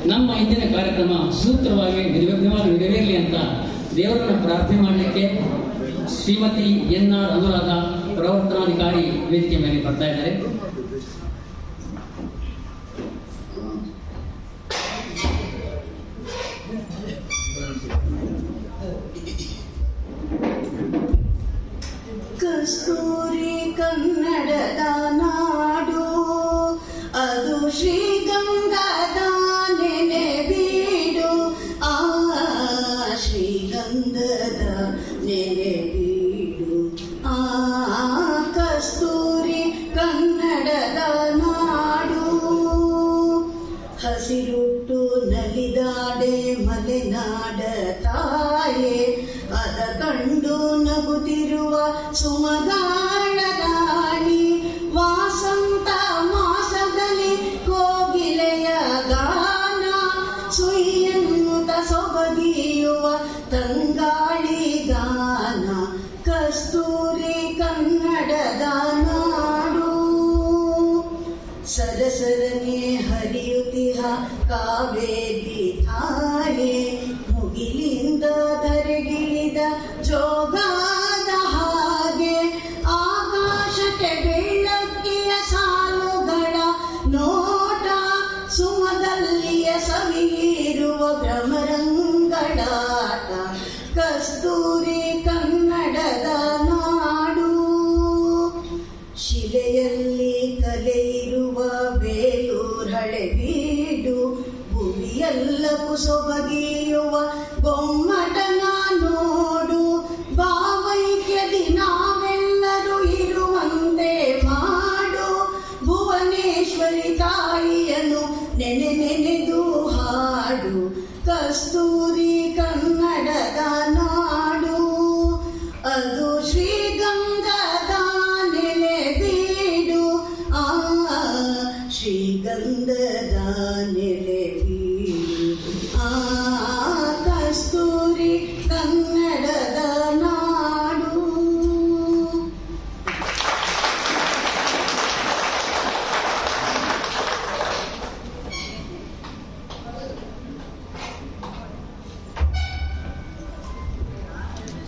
ನಮ್ಮ ಇಂದಿನ ಕಾರ್ಯಕ್ರಮ ಸೂತ್ರವಾಗಿ ನಿರ್ವಿಘ್ನವಾಗಿ ನೆರವೇರಲಿ ಅಂತ ದೇವರನ್ನ ಪ್ರಾರ್ಥನೆ ಮಾಡಲಿಕ್ಕೆ ಶ್ರೀಮತಿ NR ಅನುರಾಧ ಪ್ರವರ್ತನಾಧಿಕಾರಿ ವೇದಿಕೆ ಮೇಲೆ ಬರ್ತಾ ಇದ್ದಾರೆ. ಕಸ್ತೂರಿ ಕನ್ನಡದ ನಾಡು, ಅದು ಶ್ರೀಗಂಧದ ನೆನೆ ಬೀಡು, ಆ ಶ್ರೀಗಂಧದ ನೆನೆ ಬೀಡು, ಆ ಕಸ್ತೂರಿ ಕನ್ನಡದ ನಾಡು. ಹಸಿರುಟ್ಟು ನಲಿದಾಡೆ ಮಲೆನಾಡ ತಾಯೇ, ಅದ ಕಂಡು ನಗುತ್ತಿರುವ ಸುಮಗಾಳದಾಣಿ, ವಾಸಂತ ಮಾಸದಲ್ಲಿ ಕೋಗಿಲೆಯ ಗಾನ, ಸುಯ್ಯನ್ನುತ ಸೊಬಗಿಯುವ ತಂಗಾಳಿ ಗಾನ, ಕಸ್ತೂರಿ ಕನ್ನಡದ ನಾಡು. ಸರಸರನೆ ಹರಿಯುತ್ತಿಹ ಕಾವೇರಿ ತಾಯೇ, ಮುಗಿಲಿಂದ ಧರೆಗಿಳಿದ ಜೋಗಾದ ಹಾಗೆ, ಆಕಾಶಕ್ಕೆ ಬೆಳ್ಳಕ್ಕಿಯ ಸಾಲುಗಳ ನೋಟ, ಸುಮದಲ್ಲಿಯ ಸವಿಯಿರುವ ಭ್ರಮರಂಗಳಾಟ, ಕಸ್ತೂರಿ ಕನ್ನಡದ ನಾಡು. ಶಿಲೆಯಲ್ಲಿ ಕಲೆಯಿರುವ ಬೇಲೂರು ಹಳೆಬೀಡು, ಭೂಮಿಯೆಲ್ಲಕ್ಕೂ ಸೊಬಗಿಯುವ ಗೊಮ್ಮಟನ ನೋಡು, ಭಾವೈಕ್ಯದಿ ನಾವೆಲ್ಲರೂ ಇರುವಂತೆ ಮಾಡು, ಭುವನೇಶ್ವರಿ ತಾಯಿಯನ್ನು ನೆನೆ ನೆನೆದು ಹಾಡು, ಕಸ್ತೂರಿ ಕನ್ನಡದ ನಾಡು. ಅದು ಶ್ರೀಗಂಧದ ನೆಲೆ ಬೀಡು, ಆ ಶ್ರೀಗಂಧದ ನೆಲೆ ಬೀಡು, ಆ ಕಸ್ತೂರಿ ಕನ್ನಡದ ನಾಡು.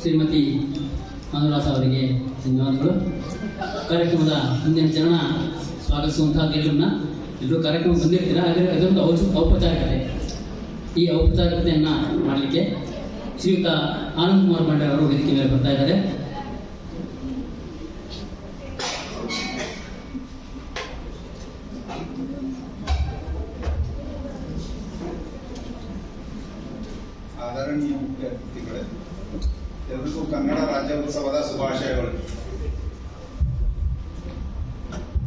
ಶ್ರೀಮತಿ ಅನುರಾಧ ಅವರಿಗೆ ಧನ್ಯವಾದಗಳು. ಕಾರ್ಯಕ್ರಮದ ಮುಂದಿನ ಚರಣ ಸ್ವಾಗತಿಸುವಂತಹ ಎಲ್ಲರೂ ಕಾರ್ಯಕ್ರಮ ಬಂದಿರ್ತೀರಾ, ಆದರೆ ಅದೊಂದು ಔಪಚಾರಿಕತೆ. ಈ ಔಪಚಾರಿಕತೆಯನ್ನು ಮಾಡಲಿಕ್ಕೆ ಶ್ರೀಯುತ ಆನಂದ್ ಕುಮಾರ್ ಬಂಡೆ ಅವರು ವೇದಿಕೆ ಮೇಲೆ ಬರ್ತಾ ಇದ್ದಾರೆ. ಆದರಣೀಯ ಮುಖ್ಯ ಅತಿಥಿಗಳೇ, ಎಲ್ಲರಿಗೂ ಕನ್ನಡ ರಾಜ್ಯೋತ್ಸವದ ಶುಭಾಶಯಗಳು.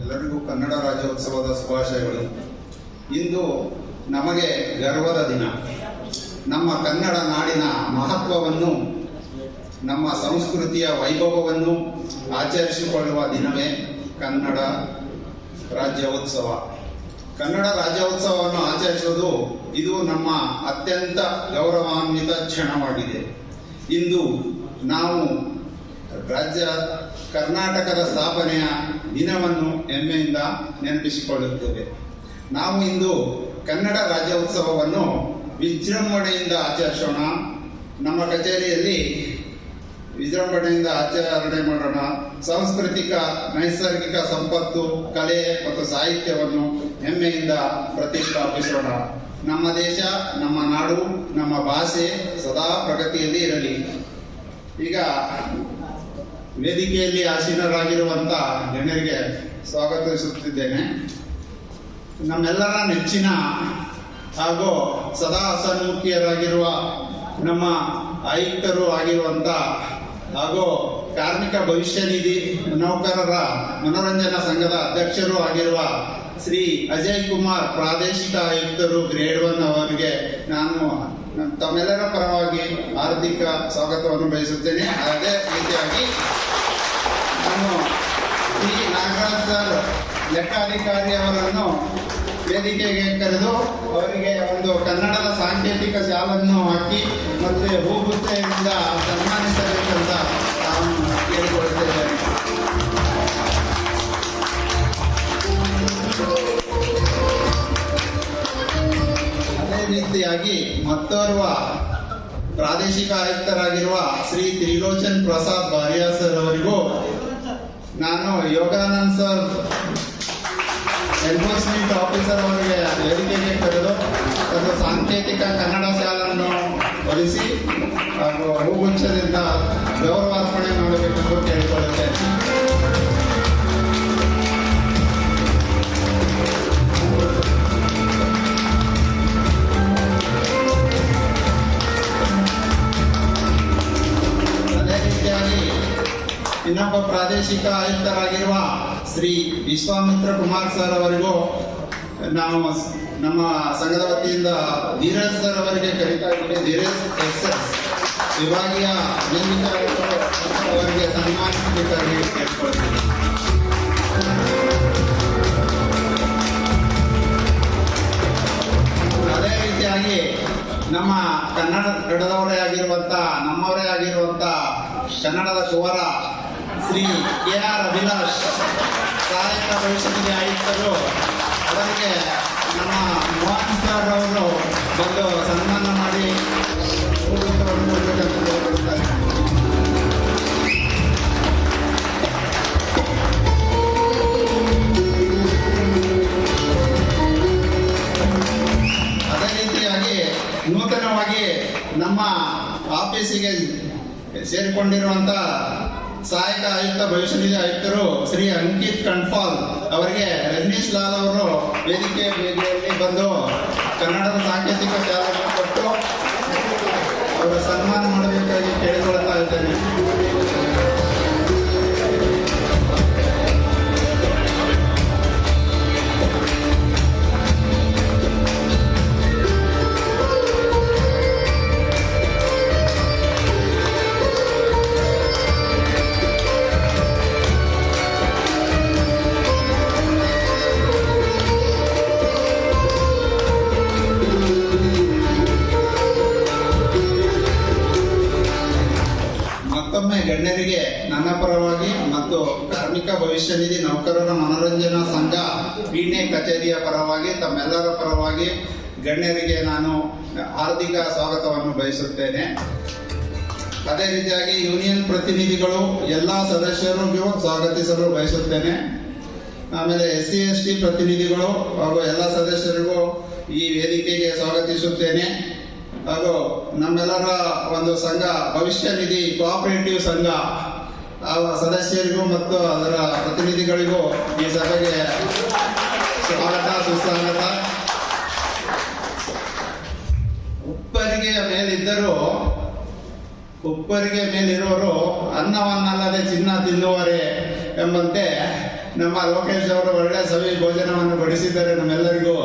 ಎಲ್ಲರಿಗೂ ಕನ್ನಡ ರಾಜ್ಯೋತ್ಸವದ ಶುಭಾಶಯಗಳು. ಇಂದು ನಮಗೆ ಗರ್ವದ ದಿನ. ನಮ್ಮ ಕನ್ನಡ ನಾಡಿನ ಮಹತ್ವವನ್ನು, ನಮ್ಮ ಸಂಸ್ಕೃತಿಯ ವೈಭವವನ್ನು ಆಚರಿಸಿಕೊಳ್ಳುವ ದಿನವೇ ಕನ್ನಡ ರಾಜ್ಯೋತ್ಸವ. ಕನ್ನಡ ರಾಜ್ಯೋತ್ಸವವನ್ನು ಆಚರಿಸುವುದು ಇದು ನಮ್ಮ ಅತ್ಯಂತ ಗೌರವಾನ್ವಿತ ಕ್ಷಣವಾಗಿದೆ. ಇಂದು ನಾವು ಕರ್ನಾಟಕದ ಸ್ಥಾಪನೆಯ ದಿನವನ್ನು ಹೆಮ್ಮೆಯಿಂದ ನೆನಪಿಸಿಕೊಳ್ಳುತ್ತೇವೆ. ನಾವು ಇಂದು ಕನ್ನಡ ರಾಜ್ಯೋತ್ಸವವನ್ನು ವಿಜೃಂಭಣೆಯಿಂದ ಆಚರಿಸೋಣ. ನಮ್ಮ ಕಚೇರಿಯಲ್ಲಿ ವಿಜೃಂಭಣೆಯಿಂದ ಆಚರಣೆ ಮಾಡೋಣ. ಸಾಂಸ್ಕೃತಿಕ ನೈಸರ್ಗಿಕ ಸಂಪತ್ತು, ಕಲೆ ಮತ್ತು ಸಾಹಿತ್ಯವನ್ನು ಹೆಮ್ಮೆಯಿಂದ ಪ್ರತಿಷ್ಠಾಪಿಸೋಣ. ನಮ್ಮ ದೇಶ, ನಮ್ಮ ನಾಡು, ನಮ್ಮ ಭಾಷೆ ಸದಾ ಪ್ರಗತಿಯಲ್ಲಿ ಇರಲಿ. ಈಗ ವೇದಿಕೆಯಲ್ಲಿ ಆಸೀನರಾಗಿರುವಂಥ ಗಣ್ಯರಿಗೆ ಸ್ವಾಗತಿಸುತ್ತಿದ್ದೇನೆ. ನಮ್ಮೆಲ್ಲರ ನೆಚ್ಚಿನ ಹಾಗೂ ಸದಾ ಸನ್ಮುಖಿಯರಾಗಿರುವ ನಮ್ಮ ಆಯುಕ್ತರು ಆಗಿರುವಂಥ ಹಾಗೂ ಕಾರ್ಮಿಕ ಭವಿಷ್ಯ ನಿಧಿ ನೌಕರರ ಮನೋರಂಜನಾ ಸಂಘದ ಅಧ್ಯಕ್ಷರು ಆಗಿರುವ ಶ್ರೀ ಅಜಯ್ ಕುಮಾರ್ ಪ್ರಾದೇಶಿಕ ಆಯುಕ್ತರು ಗ್ರೇಡ್ 1 ಅವರಿಗೆ ನಾನು ತಮ್ಮೆಲ್ಲರ ಪರವಾಗಿ ಹಾರ್ದಿಕ ಸ್ವಾಗತವನ್ನು ಬಯಸುತ್ತೇನೆ. ಅದೇ ರೀತಿಯಾಗಿ ನಾನು ಶ್ರೀ ನಾಗರಾಜ್ ಸರ್ ಲೆಕ್ಕಾಧಿಕಾರಿ ಅವರನ್ನು ವೇದಿಕೆಗೆ ಕರೆದು ಅವರಿಗೆ ಒಂದು ಕನ್ನಡದ ಸಾಂಕೇತಿಕ ಶಾಲನ್ನು ಹಾಕಿ ಮತ್ತೆ ಹೂಗುತ್ತೆಯಿಂದ ಸನ್ಮಾನಿಸಬೇಕಂತ ನಾನು ಕೇಳಿಕೊಳ್ಳುತ್ತೇನೆ. ಅದೇ ರೀತಿಯಾಗಿ ಮತ್ತೋರ್ವ ಪ್ರಾದೇಶಿಕ ಆಯುಕ್ತರಾಗಿರುವ ಶ್ರೀ ತ್ರಿಲೋಚನ್ ಪ್ರಸಾದ್ ಬಾರಿಯಾ ಸರ್ ಅವರಿಗೂ ನಾನು ಯೋಗಾನಂದ್ ಸರ್ ಎನ್ಫೋರ್ಸ್ಮೆಂಟ್ ಆಫೀಸರ್ ಅವರಿಗೆ ವೇದಿಕೆಗೆ ಕರೆದು ಒಂದು ಸಾಂಕೇತಿಕ ಕನ್ನಡ ಶಾಲನ್ನು ಹೊಲಿಸಿ ಹಾಗೂ ಹೂಗುಚ್ಛದಿಂದ ಗೌರವಾರ್ಪಣೆ ಮಾಡಬೇಕೆಂದು ಕೇಳಿಕೊಳ್ಳುತ್ತೇನೆ. ಅದೇ ರೀತಿಯಾಗಿ ಇನ್ನೊಬ್ಬ ಪ್ರಾದೇಶಿಕ ಆಯುಕ್ತರಾಗಿರುವ ಶ್ರೀ ವಿಶ್ವಾಮಿತ್ರ ಕುಮಾರ್ ಸರ್ ಅವರಿಗೂ ನಾವು ನಮ್ಮ ಸಂಘದ ವತಿಯಿಂದ ಧೀರಜ್ ಸರ್ ಅವರಿಗೆ ಕರೀತಾ ಇದ್ದೀವಿ. ಧೀರಜ್ ಎಸ್ ವಿಭಾಗೀಯ ನೇಮಿತ ಅವರಿಗೆ ಸನ್ಮಾನಿಸಬೇಕಾಗಿ ಕೇಳ್ಕೊಳ್ತೀವಿ. ಅದೇ ರೀತಿಯಾಗಿ ನಮ್ಮ ಕನ್ನಡದವರೇ ಆಗಿರುವಂತ ನಮ್ಮವರೇ ಆಗಿರುವಂತ ಕನ್ನಡದ ಕುವರ ಶ್ರೀ KR ಅಭಿಲಾಷ್ ಸಹಾಯಕ ಭವಿಷ್ಯನಿಧಿ ಆಯುಕ್ತರು ಅವರಿಗೆ ನಮ್ಮ ಮೋಹನ್ ಸರ್ ಅವರು ಬಂದು ಸನ್ಮಾನ ಮಾಡಿ ಹೂಗುಚ್ಛವನ್ನು ಕೊಡಬೇಕಂತ ಕೇಳಿಕೊಳ್ಳುತ್ತಾರೆ. ಅದೇ ರೀತಿಯಾಗಿ ನೂತನವಾಗಿ ನಮ್ಮ ಆಫೀಸಿಗೆ ಸೇರಿಕೊಂಡಿರುವಂತ ಸಹಾಯಕ ಆಯುಕ್ತ ಭವಿಷ್ಯನಿಧಿ ಆಯುಕ್ತರು ಶ್ರೀ ಅಂಕಿತ್ ಕಣ್ಫಾಲ್ ಅವರಿಗೆ ರಜನೀಶ್ ಲಾಲ್ ಅವರು ವೇದಿಕೆಯಲ್ಲಿ ಬಂದು ಕನ್ನಡದ ಸಾಂಕೇತಿಕ ಶಾಲೆಯನ್ನು ಕೊಟ್ಟು ಅವರ ಸನ್ಮಾನ ಮಾಡಬೇಕಾಗಿ ಕೇಳಿಕೊಳ್ಳುತ್ತಾ ಇದ್ದೇನೆ. ಮತ್ತೊಮ್ಮೆ ಗಣ್ಯರಿಗೆ ನನ್ನ ಪರವಾಗಿ ಮತ್ತು ಕಾರ್ಮಿಕ ಭವಿಷ್ಯ ನಿಧಿ ನೌಕರರ ಮನೋರಂಜನಾ ಸಂಘ ಪೀಣ್ಯ ಕಚೇರಿಯ ಪರವಾಗಿ ತಮ್ಮೆಲ್ಲರ ಪರವಾಗಿ ಗಣ್ಯರಿಗೆ ನಾನು ಹಾರ್ದಿಕ ಸ್ವಾಗತವನ್ನು ಬಯಸುತ್ತೇನೆ. ಅದೇ ರೀತಿಯಾಗಿ ಯೂನಿಯನ್ ಪ್ರತಿನಿಧಿಗಳು ಎಲ್ಲ ಸದಸ್ಯರಿಗೂ ಸ್ವಾಗತಿಸಲು ಬಯಸುತ್ತೇನೆ. ಆಮೇಲೆ SC/ST ಪ್ರತಿನಿಧಿಗಳು ಹಾಗೂ ಎಲ್ಲ ಸದಸ್ಯರಿಗೂ ಈ ವೇದಿಕೆಗೆ ಸ್ವಾಗತಿಸುತ್ತೇನೆ. ಹಾಗೂ ನಮ್ಮೆಲ್ಲರ ಒಂದು ಸಂಘ ಭವಿಷ್ಯ ನಿಧಿ ಕೋಆಪರೇಟಿವ್ ಸಂಘ ಸದಸ್ಯರಿಗೂ ಮತ್ತು ಅದರ ಪ್ರತಿನಿಧಿಗಳಿಗೂ ಈ ಸಭೆಗೆ ಸ್ವಾಗತ ಸುಸ್ವಾಗತ. ಉಪ್ಪರಿಗೆ ಮೇಲಿರೋರು ಅನ್ನವನ್ನಲ್ಲದೆ ಚಿನ್ನ ತಿನ್ನುವರೆ ಎಂಬಂತೆ ನಮ್ಮ ಲೋಕೇಶ್ ಅವರು ಒಳ್ಳೆ ಸವಿ ಭೋಜನವನ್ನು ಬಡಿಸಿದ್ದಾರೆ ನಮ್ಮೆಲ್ಲರಿಗೂ.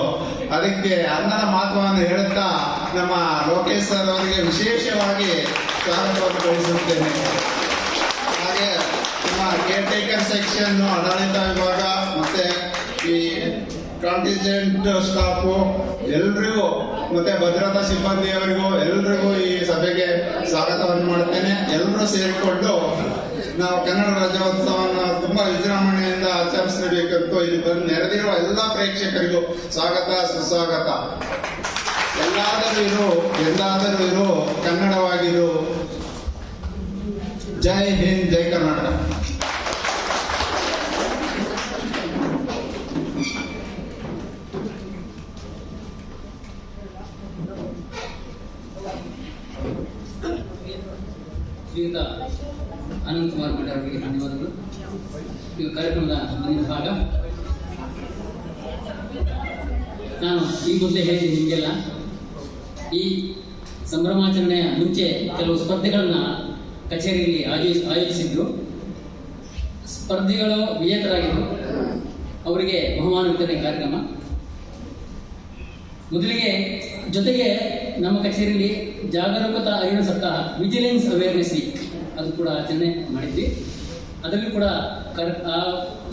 ಅದಕ್ಕೆ ಅನ್ನದ ಮಹತ್ವವನ್ನು ಹೇಳುತ್ತಾ ನಮ್ಮ ಲೋಕೇಶ್ ಸರ್ ಅವರಿಗೆ ವಿಶೇಷವಾಗಿ ಸ್ವಾಗತವನ್ನು ಬಯಸುತ್ತೇನೆ. ಹಾಗೆ ನಮ್ಮ ಕೇರ್ಟೇಕರ್ ಸೆಕ್ಷನ್ ಆಡಳಿತ ವಿಭಾಗ ಮತ್ತೆ ಈ ಕಾಂಟಿಜೆಂಟ್ ಸ್ಟಾಫು ಎಲ್ರಿಗೂ ಮತ್ತೆ ಭದ್ರತಾ ಸಿಬ್ಬಂದಿಯವರಿಗೂ ಎಲ್ರಿಗೂ ಈ ಸಭೆಗೆ ಸ್ವಾಗತವನ್ನು ಮಾಡುತ್ತೇನೆ. ಎಲ್ಲರೂ ಸೇರಿಕೊಂಡು ನಾವು ಕನ್ನಡ ರಾಜ್ಯೋತ್ಸವವನ್ನು ತುಂಬಾ ವಿಜೃಂಭಣೆಯಿಂದ ಆಚರಿಸಬೇಕಂತೂ ಇಲ್ಲಿ ಬಂದು ನೆರೆದಿರುವ ಎಲ್ಲ ಪ್ರೇಕ್ಷಕರಿಗೂ ಸ್ವಾಗತ ಸುಸ್ವಾಗತ. ಎಲ್ಲಾದರೂ ಇರು ಕನ್ನಡವಾಗಿರು. ಜೈ ಹಿಂದ್, ಜೈ ಕರ್ನಾಟಕ. ಶ್ರೀಯುತ ಅನಂತ್ ಕುಮಾರ್ ಮಂಡ್ಯ ಅವರಿಗೆ ಧನ್ಯವಾದಗಳು. ಈ ಕಾರ್ಯಕ್ರಮದ ಮುಂದಿನ ಭಾಗ ನಾನು ಈ ಮೊದಲೇ ಹೇಳಿದ್ದೀನಿ ನಿಮಗೆಲ್ಲ, ಈ ಸಂಭ್ರಮಾಚರಣೆಯ ಮುಂಚೆ ಕೆಲವು ಸ್ಪರ್ಧೆಗಳನ್ನ ಕಚೇರಿಯಲ್ಲಿ ಆಯೋಜಿಸಿದ್ರು. ಸ್ಪರ್ಧಿಗಳು ವಿಜೇತರಾಗಿದ್ದರು. ಅವರಿಗೆ ಬಹುಮಾನ ವಿತರಣೆ ಕಾರ್ಯಕ್ರಮ. ಮೊದಲಿಗೆ ಜೊತೆಗೆ ನಮ್ಮ ಕಚೇರಿಯಲ್ಲಿ ಜಾಗರೂಕತಾ ಅರಿವಿನ ಸಪ್ತಾಹ, ವಿಜಿಲೆನ್ಸ್ ಅವೇರ್ನೆಸ್ ವೀಕ್, ಅದು ಕೂಡ ಆಚರಣೆ ಮಾಡಿದ್ವಿ. ಅದರಲ್ಲಿ ಕೂಡ ಆ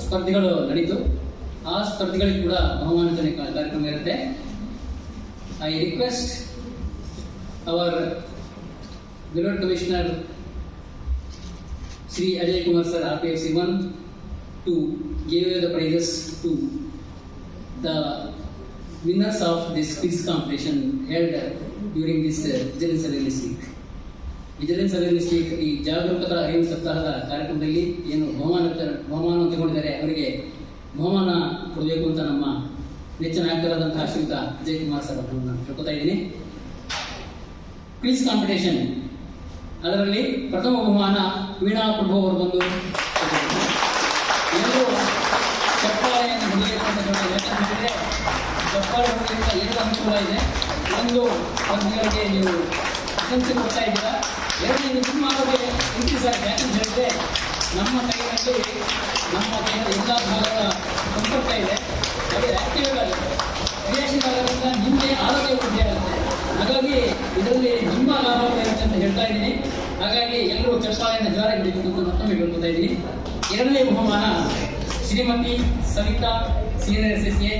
ಸ್ಪರ್ಧೆಗಳು ನಡೀತು. ಆ ಸ್ಪರ್ಧೆಗಳಿಗೆ ಕೂಡ ಬಹುಮಾನ ವಿತರಣೆ ಕಾರ್ಯಕ್ರಮ ಇರುತ್ತೆ. I request our beloved commissioner Sri Ajay Kumar sir, RPFC 1, to give the prizes to the winners of this quiz competition held during this Vigilance Awareness Week. Vigilance awareness week ಈ ಜಾಗರೂಕತಾ ಅರಿವು ಸಪ್ತಾಹದ ಕಾರ್ಯಕ್ರಮದಲ್ಲಿ ಏನು ಬಹುಮಾನ ತಗೊಂಡಿದ್ದಾರೆ ಅವರಿಗೆ ಬಹುಮಾನ ಕೊಡಬೇಕು ಅಂತ ನಮ್ಮ ನೆಚ್ಚಿನ ಆಯುಕ್ತರಾದಂತಹ ಶ್ರೀಯುತ ಅಜಯ್ ಕುಮಾರ್ ಸರ್ ಅವರನ್ನು ಕೇಳ್ಕೊತಾ ಇದ್ದೀನಿ. ಕ್ವಿಜ್ ಕಾಂಪಿಟೇಷನ್ ಅದರಲ್ಲಿ ಪ್ರಥಮ ಬಹುಮಾನ ವೀಣಾ ಪ್ರಭು ಅವರು ಬಂದು ಎಲ್ಲರೂ ಚಪ್ಪಾಳೆಯನ್ನು ಹೊಡೆಯಬೇಕಂತ ಯಾಕಂತಂದರೆ ಚಪ್ಪಾಳೆ ಹೊಡೆಯೋದ್ರಿಂದ ಎರಡು ಅನುಕೂಲ ಇದೆ. ಒಂದು ಸ್ಪರ್ಧಿಗಳಿಗೆ ನೀವು ಪ್ರಶಂಸೆ ಕೊಡ್ತಾ ಇದ್ದೀರಾ, ಎರಡನೇದು ನಿಮ್ಮ ಆರೋಗ್ಯ ಇಂತಿಸಾಗಿ ಯಾಕಂತ ಹೇಳಿದ್ರೆ ನಮ್ಮ ಕೈಯಲ್ಲಿ ನಮ್ಮ ದೇಹದ ಎಲ್ಲ ಭಾಗಗಳ ಸಂಪರ್ಕ ಇದೆ, ಅದು ಆಕ್ಟಿವ್ ಆಗುತ್ತೆ, ಕ್ರಿಯಾಶೀಲ ಆಗೋದ್ರಿಂದ ನಿಮಗೆ ಆರೋಗ್ಯ ವೃದ್ಧಿ ಆಗುತ್ತೆ. ಹಾಗಾಗಿ ಇದರಲ್ಲಿ ತುಂಬ ಲಾಭ ಇರುತ್ತೆ ಅಂತ ಹೇಳ್ತಾ ಇದ್ದೀನಿ. ಹಾಗಾಗಿ ಎಲ್ಲರೂ ಚಪ್ಪಾಳೆಯನ್ನು ಜೋರಾಗಿ ಹಿಡಿಬೇಕು ಅಂತ ಮತ್ತೊಮ್ಮೆ ಹೇಳ್ಕೊತಾ ಇದ್ದೀನಿ. ಎರಡನೇ ಬಹುಮಾನ Shrimati Savita senior SSA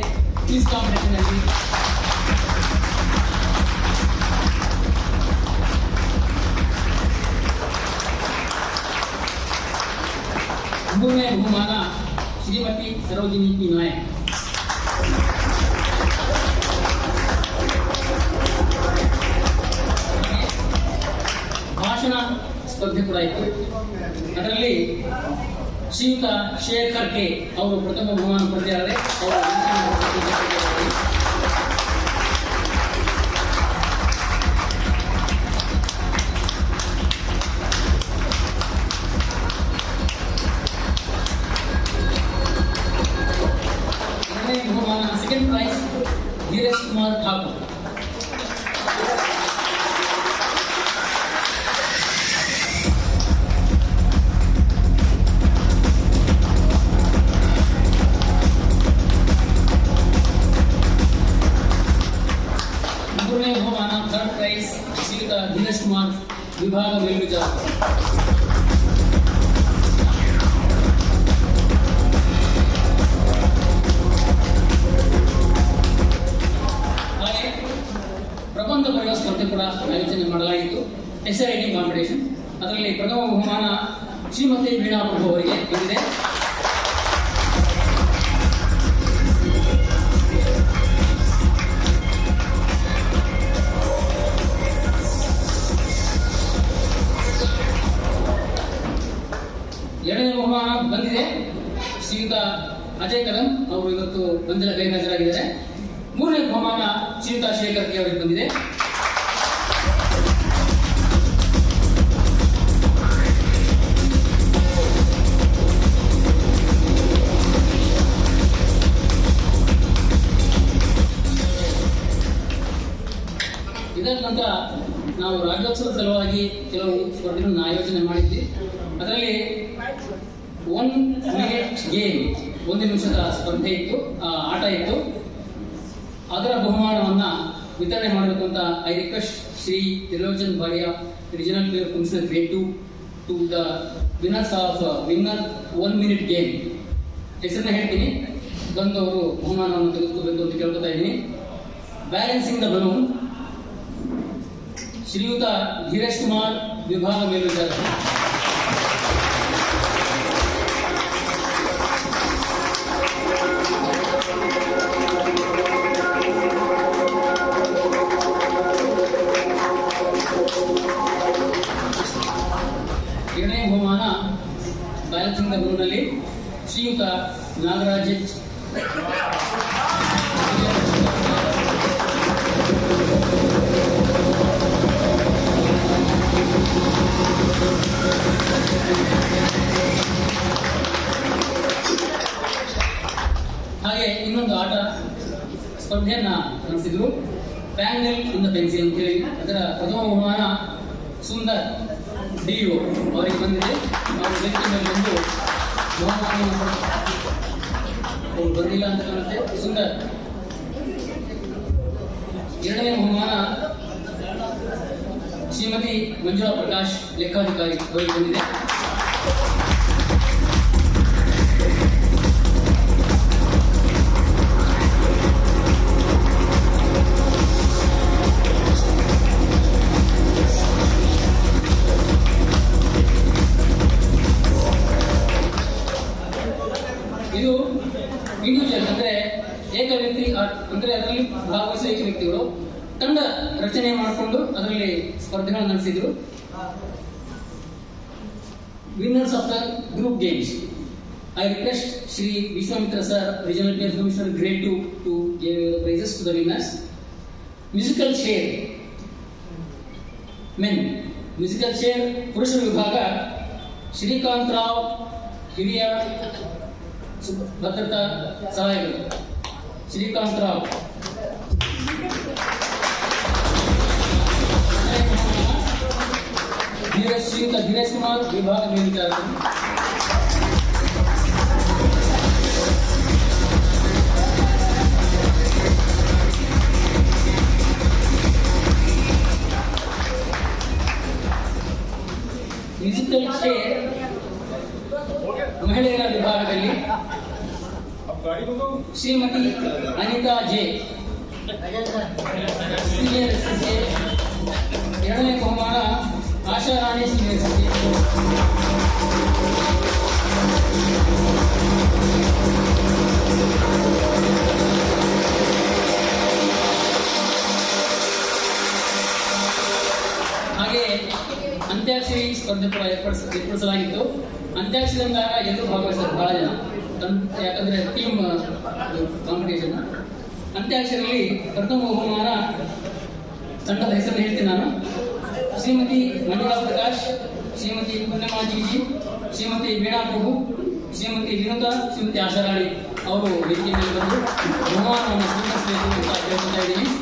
quiz ಕಾಂಪಿಟೇಷನ್ನಲ್ಲಿ ಮೂರನೇ ಬಹುಮಾನ ಶ್ರೀಮತಿ ಸರೋಜಿನಿ ಪಿ ನಾಯಕ್. ಭಾಷಣ ಸ್ಪರ್ಧೆ ಕೂಡ ಇತ್ತು. ಅದರಲ್ಲಿ ಶ್ರೀಯುತ ಶೇಖರ್ ಕೆ ಅವರು ಪ್ರಥಮ ಬಹುಮಾನ ಪಡೆದಿದ್ದಾರೆ. ಅವರು ಬಹುಮಾನ ಸೆಕೆಂಡ್ ಪ್ರೈಸ್ ಧೀರಜ್ ಕುಮಾರ್ ಠಾಕೂರ್. ಮೂರನೇ ಬಹುಮಾನ ಥರ್ಡ್ ಪ್ರೈಸ್ ಶ್ರೀಯುತ ಧೀರಜ್ ಕುಮಾರ್ ವಿಭಾಗ ಮೇಲ್ವಿಚಾರಕ. ಪ್ರಬಂಧ ಬರೆಯುವ ಸ್ಪರ್ಧೆ ಕೂಡ ಆಯೋಜನೆ ಮಾಡಲಾಗಿತ್ತು. ಎಸ್ಸೆ ರೈಟಿಂಗ್ ಕಾಂಪಿಟೇಷನ್ ಅದರಲ್ಲಿ ಪ್ರಥಮ ಬಹುಮಾನ ಶ್ರೀಮತಿ ವೀಣಾ ಪ್ರಭು ಅವರಿಗೆ ಬಂದಿದೆ. ಎರಡನೇ ಬಹುಮಾನ ಬಂದಿದೆ ಶ್ರೀಯುತ ಅಜಯ್ ಕದಂ ಅವರು ಇವತ್ತು ಬಂದಿಲ್ಲ, ಗೈರ್ಹಾಜರಾಗಿದ್ದಾರೆ. ಮೂರನೇ ಬಹುಮಾನ ಶ್ರೀಯುತ ಶೇಖರ್ ಕೆ ಅವರಿಗೆ ಬಂದಿದೆ. ಇದರ ನಂತರ ನಾವು ರಾಜ್ಯೋತ್ಸವದ ಸಲುವಾಗಿ ಕೆಲವು ಸ್ಪರ್ಧೆಗಳನ್ನು ಆಯೋಜನೆ ಮಾಡಿದ್ವಿ. ಅದರಲ್ಲಿ 1 minute ಗೇಮ್, 1 ನಿಮಿಷದ ಸ್ಪರ್ಧೆ ಇತ್ತು, ಆಟ ಇತ್ತು. ಅದರ ಬಹುಮಾನವನ್ನ ವಿತರಣೆ ಮಾಡಬೇಕು ಅಂತ I request Shri Trilochan Bhariya regional player commissioner grade 2 to the winners of winner 1 minute game ಹೆಸರನ್ನ ಹೇಳ್ತೀನಿ, ಬಂದು ಅವರು ಬಹುಮಾನವನ್ನು ತೆಗೆದುಕೋಬೇಕು ಅಂತ ಕೇಳ್ಕೊತಾ ಇದ್ದೀನಿ. ಬ್ಯಾಲೆನ್ಸಿಂಗ್ ದ ಬಲೂನ್ ಶ್ರೀಯುತ ಧೀರಜ್ ಕುಮಾರ್ ವಿಭಾಗ ಮೇಲ್ವಿಚಾರಕ. ಎರಡನೇ ಬಹುಮಾನ ಬ್ಯಾಲೆನ್ಸಿಂಗ್ ದ ಬಲೂನ್ನಲ್ಲಿ ಶ್ರೀಯುತ ನಾಗರಾಜ್ ಎಚ್. ಹಾಗೆ ಇನ್ನೊಂದು ಆಟ ಸ್ಪರ್ಧೆಯನ್ನ ನಡೆಸಿದ್ರು, ಪ್ಯಾನೆಲ್ ಇನ್ ದ ಪೆನ್ಸಿಲ್ ಅಂತ ಹೇಳಿ. ಅದರ ಪ್ರಥಮ ಬಹುಮಾನ ಸುಂದರ್ ಡಿಒ ಅವರಿಗೆ ಬಂದಿದೆ. ಅವರು ವೇದಿಕೆ ಬಂದು ಬಹುಮಾನವನ್ನು ಅವ್ರು ಬಂದಿಲ್ಲ ಅಂತ ಕಾಣುತ್ತೆ. ಸುಂದರ್. ಎರಡನೇ ಬಹುಮಾನ ಶ್ರೀಮತಿ ಮಂಜುಳಾ ಪ್ರಕಾಶ್ ಲೆಕ್ಕಾಧಿಕಾರಿ ಅವರಿಗೆ ಬಂದಿದೆ. ಇದು ಇಂಡಿವಿಜುವಲ್ ಅಂದ್ರೆ ಏಕ ವ್ಯಕ್ತಿ ಅಂದ್ರೆ ಅದರಲ್ಲಿ ರಚನೆ ಮಾಡಿಕೊಂಡು ಅದರಲ್ಲಿ ಸ್ಪರ್ಧೆಗಳನ್ನು ನಡೆಸಿದ್ರು. Winners of the group games, I request Shri Vishwamitra Sir, Regional Affairs Commissioner, Grade 2, to give the prizes to the winners. Musical chair, men. Musical chair, ಪುರುಷರ ವಿಭಾಗ ಶ್ರೀಕಾಂತ್ ರಾವ್, ಹಿರಿಯ ಭದ್ರತಾ ಸಹಾಯಕರು. ಶ್ರೀಕಾಂತ್ ರಾವ್. ಧೀರಜ್ ಕುಮಾರ್, ವಿಭಾಗ ಮೇಲ್ವಿಚಾರಕರು. ಮ್ಯೂಸಿಕಲ್ ಚೇರ್ ಮಹಿಳೆಯರ ವಿಭಾಗದಲ್ಲಿ ಶ್ರೀಮತಿ ಅನಿತಾ ಜೆ, ಸೀನಿಯರ್ ಎಸ್ಎಸ್ಎ. ಎರಡನೇ ಬಹುಮಾನ ಆಶಾ ರಾಣಿ, ಸೀನಿಯರ್ ಎಸ್ಎಸ್ಎ. ಹಾಗೆ ಅಂತ್ಯಾಕ್ಷರಿ ಸ್ಪರ್ಧೆ ಕೂಡ ಏರ್ಪಡಿಸಲಾಗಿತ್ತು. ಅಂತ್ಯಾಕ್ಷರಿ ಅಂದಾಗ ಎಲ್ಲರೂ ಭಾಗವಹಿಸ್ತಾರೆ, ಬಹಳ ಜನ, ಯಾಕಂದ್ರೆ ಟೀಮ್ ಕಾಂಪಿಟೇಷನ್. ಅಂತ್ಯಾಕ್ಷರಿಯಲ್ಲಿ ಪ್ರಥಮ ಬಹುಮಾನ ತಂಡದ ಹೆಸರು ಹೇಳ್ತೀನಿ ನಾನು. ಶ್ರೀಮತಿ ಮಂಜುಳಾ ಪ್ರಕಾಶ್, ಶ್ರೀಮತಿ ಪೂರ್ಣಿಮಾ ಜಿಜಿ, ಶ್ರೀಮತಿ ವೀಣಾ ಪ್ರಭು, ಶ್ರೀಮತಿ ವಿನುತಾ, ಶ್ರೀಮತಿ ಆಶಾರಾಣಿ ಅವರು ವೇದಿಕೆ ಮೇಲೆ ಬಂದು ಬಹುಮಾನವನ್ನು ಸ್ವೀಕರಿಸಬೇಕು ಅಂತ ಕೇಳ್ಕೊತಾ ಇದ್ದೀನಿ.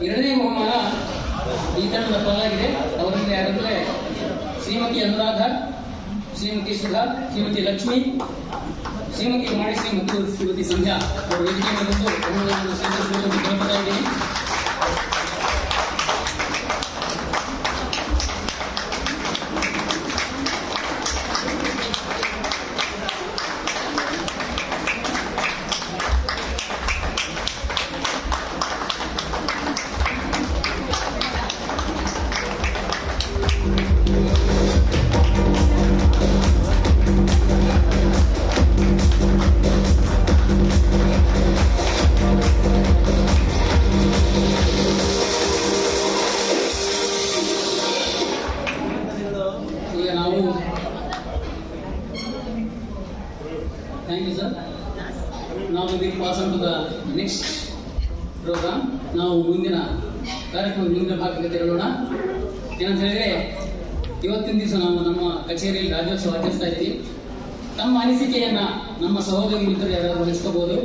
ಎರಡನೇ ಬಹುಮಾನ ಈ ತಂಡದ ಪಾಲಾಗಿದೆ. ಅವರಲ್ಲಿ ಯಾರಂದ್ರೆ ಶ್ರೀಮತಿ ಅನುರಾಧ, ಶ್ರೀಮತಿ ಸುಧಾ, ಶ್ರೀಮತಿ ಲಕ್ಷ್ಮಿ, ಶ್ರೀಮತಿ ಮಾಣಿಶ್ರೀ ಮತ್ತು ಶ್ರೀಮತಿ ಸಂಧ್ಯಾ ಅವರು ವೇದಿಕೆ ಮೇಲೆ ಬಂದು ಬಹುಮಾನವನ್ನು ಸ್ವೀಕರಿಸಬೇಕು ಅಂತ ಕೇಳ್ಕೊತಾ ಇದ್ದೀನಿ. ಈಗ ನಾವು ಥ್ಯಾಂಕ್ ಯು ಸರ್. ನಾವು will pass on to the next programme. ನಾವು ಮುಂದಿನ ಕಾರ್ಯಕ್ರಮದ ಮುಂದಿನ ಭಾಗಕ್ಕೆ ತೆರಳೋಣ. ಏನಂತ ಹೇಳಿದ್ರೆ, ಇವತ್ತಿನ ದಿವಸ ನಾವು ನಮ್ಮ ಕಚೇರಿಯಲ್ಲಿ ರಾಜ್ಯೋತ್ಸವ ಆಚರಿಸ್ತಾ ಇದ್ದೀವಿ. ತಮ್ಮ ಅನಿಸಿಕೆಯನ್ನ ನಮ್ಮ ಸಹೋದರಿ ಮಿತ್ರರು ಯಾರಾದರೂ ಹಂಚ್ಕೋಬಹುದು.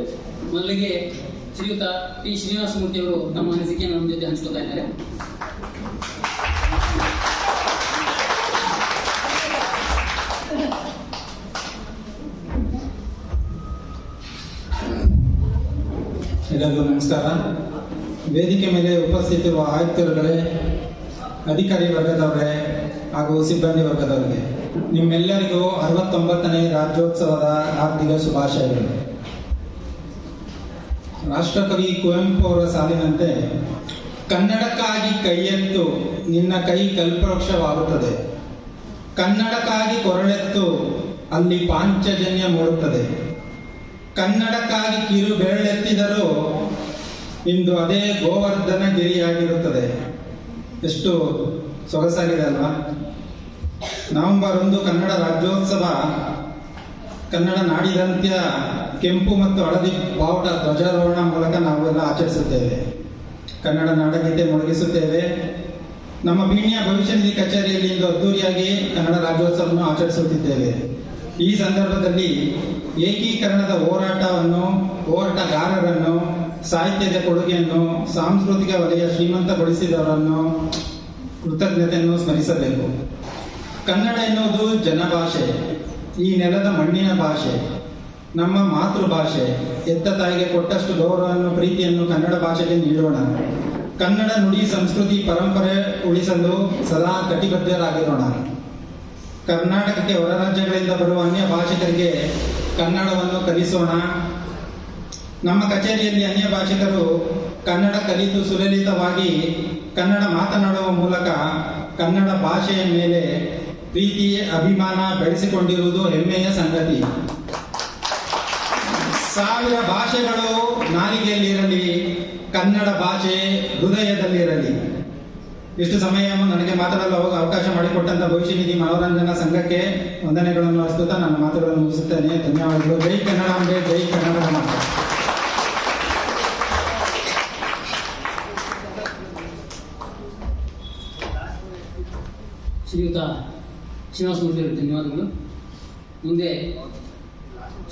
ಮೊದಲಿಗೆ ಶ್ರೀಯುತ ಟಿ ಶ್ರೀನಿವಾಸಮೂರ್ತಿ ಅವರು ತಮ್ಮ ಅನಿಸಿಕೆಯನ್ನು ನಮ್ಮ ಜೊತೆ ಹಂಚ್ಕೋತಾ ಇದ್ದಾರೆ. ಎಲ್ಲರಿಗೂ ನಮಸ್ಕಾರ. ವೇದಿಕೆ ಮೇಲೆ ಉಪಸ್ಥಿತಿರುವ ಆಯುಕ್ತರುಗಳೇ, ಅಧಿಕಾರಿ ವರ್ಗದವರೇ ಹಾಗೂ ಸಿಬ್ಬಂದಿ ವರ್ಗದವರಿಗೆ ನಿಮ್ಮೆಲ್ಲರಿಗೂ 69ನೇ ರಾಜ್ಯೋತ್ಸವದ ಹಾರ್ದಿಕ ಶುಭಾಶಯಗಳು. ರಾಷ್ಟ್ರಕವಿ ಕುವೆಂಪು ಅವರ ಸಾಲಿನಂತೆ ಕನ್ನಡಕ್ಕಾಗಿ ಕೈಯೆತ್ತು ನಿನ್ನ ಕೈ ಕಲ್ಪವೃಕ್ಷವಾಗುತ್ತದೆ, ಕನ್ನಡಕ್ಕಾಗಿ ಕೊರಳೆತ್ತು ಅಲ್ಲಿ ಪಾಂಚಜನ್ಯ ಮೂಡುತ್ತದೆ, ಕನ್ನಡಕ್ಕಾಗಿ ಕಿರು ಬೆರಳೆತ್ತಿದರೂ ಇಂದು ಅದೇ ಗೋವರ್ಧನ ಗಿರಿಯಾಗಿರುತ್ತದೆ. ಎಷ್ಟು ಸೊಗಸಾಗಿದೆ ಅಲ್ವಾ? ನವೆಂಬರ್ 1 ಕನ್ನಡ ರಾಜ್ಯೋತ್ಸವ ಕನ್ನಡ ನಾಡಿದಂತ್ಯ ಕೆಂಪು ಮತ್ತು ಹಳದಿ ಬಾವುಟ ಧ್ವಜಾರೋಹಣ ಮೂಲಕ ನಾವೆಲ್ಲ ಆಚರಿಸುತ್ತೇವೆ. ಕನ್ನಡ ನಾಡಗೀತೆ ಮೊಳಗಿಸುತ್ತೇವೆ. ನಮ್ಮ ಬೀಣ್ಯ ಭವಿಷ್ಯ ನಿಧಿ ಕಚೇರಿಯಲ್ಲಿ ಇಂದು ಅದ್ದೂರಿಯಾಗಿ ಕನ್ನಡ ರಾಜ್ಯೋತ್ಸವವನ್ನು ಆಚರಿಸುತ್ತಿದ್ದೇವೆ. ಈ ಸಂದರ್ಭದಲ್ಲಿ ಏಕೀಕರಣದ ಹೋರಾಟಗಾರರನ್ನು, ಸಾಹಿತ್ಯದ ಕೊಡುಗೆಯನ್ನು, ಸಾಂಸ್ಕೃತಿಕ ವಲಯ ಶ್ರೀಮಂತಗೊಳಿಸಿದವರನ್ನು ಕೃತಜ್ಞತೆಯನ್ನು ಸ್ಮರಿಸಬೇಕು. ಕನ್ನಡ ಎನ್ನುವುದು ಜನಭಾಷೆ, ಈ ನೆಲದ ಮಣ್ಣಿನ ಭಾಷೆ. ನಮ್ಮ ಮಾತೃಭಾಷೆ ಎತ್ತ ತಾಯಿಗೆ ಕೊಟ್ಟಷ್ಟು ಗೌರವವನ್ನು ಪ್ರೀತಿಯನ್ನು ಕನ್ನಡ ಭಾಷೆಗೆ ನೀಡೋಣ. ಕನ್ನಡ ನುಡಿ ಸಂಸ್ಕೃತಿ ಪರಂಪರೆ ಉಳಿಸಲು ಸದಾ ಕಟಿಬದ್ಧರಾಗಿರೋಣ. ಕರ್ನಾಟಕಕ್ಕೆ ಹೊರ ರಾಜ್ಯಗಳಿಂದ ಬರುವ ಅನ್ಯ ಭಾಷಿಕರಿಗೆ ಕನ್ನಡವನ್ನು ಕಲಿಸೋಣ. ನಮ್ಮ ಕಚೇರಿಯಲ್ಲಿ ಅನ್ಯ ಭಾಷಿಕರು ಕನ್ನಡ ಕಲಿತು ಸುಲಲಿತವಾಗಿ ಕನ್ನಡ ಮಾತನಾಡುವ ಮೂಲಕ ಕನ್ನಡ ಭಾಷೆಯ ಮೇಲೆ ಪ್ರೀತಿ ಅಭಿಮಾನ ಬೆಳೆಸಿಕೊಂಡಿರುವುದು ಹೆಮ್ಮೆಯ ಸಂಗತಿ. 1000 ಭಾಷೆಗಳು ನಾಲಿಗೆಯಲ್ಲಿರಲಿ, ಕನ್ನಡ ಭಾಷೆ ಹೃದಯದಲ್ಲಿರಲಿ. ಇಷ್ಟು ಸಮಯವನ್ನು ನನಗೆ ಮಾತಾಡಲು ಅವಕಾಶ ಮಾಡಿಕೊಟ್ಟಂತ ಭವಿಷ್ಯ ನಿಧಿ ಮನೋರಂಜನಾ ಸಂಘಕ್ಕೆ ವಂದನೆಗಳನ್ನು ಅರ್ಪಿಸುತ್ತಾ ನನ್ನ ಮಾತುಗಳನ್ನು ಮುಗಿಸುತ್ತೇನೆ. ಧನ್ಯವಾದಗಳು. ಜೈ ಕನ್ನಡಾಂಬೆ, ಜೈ ಕನ್ನಡ ಮಾತೆ. ಶ್ರೀಯುತ ಶ್ರೀನಿವಾಸ ಮೂರ್ತಿ ಅವರು ಧನ್ಯವಾದಗಳು. ಮುಂದೆ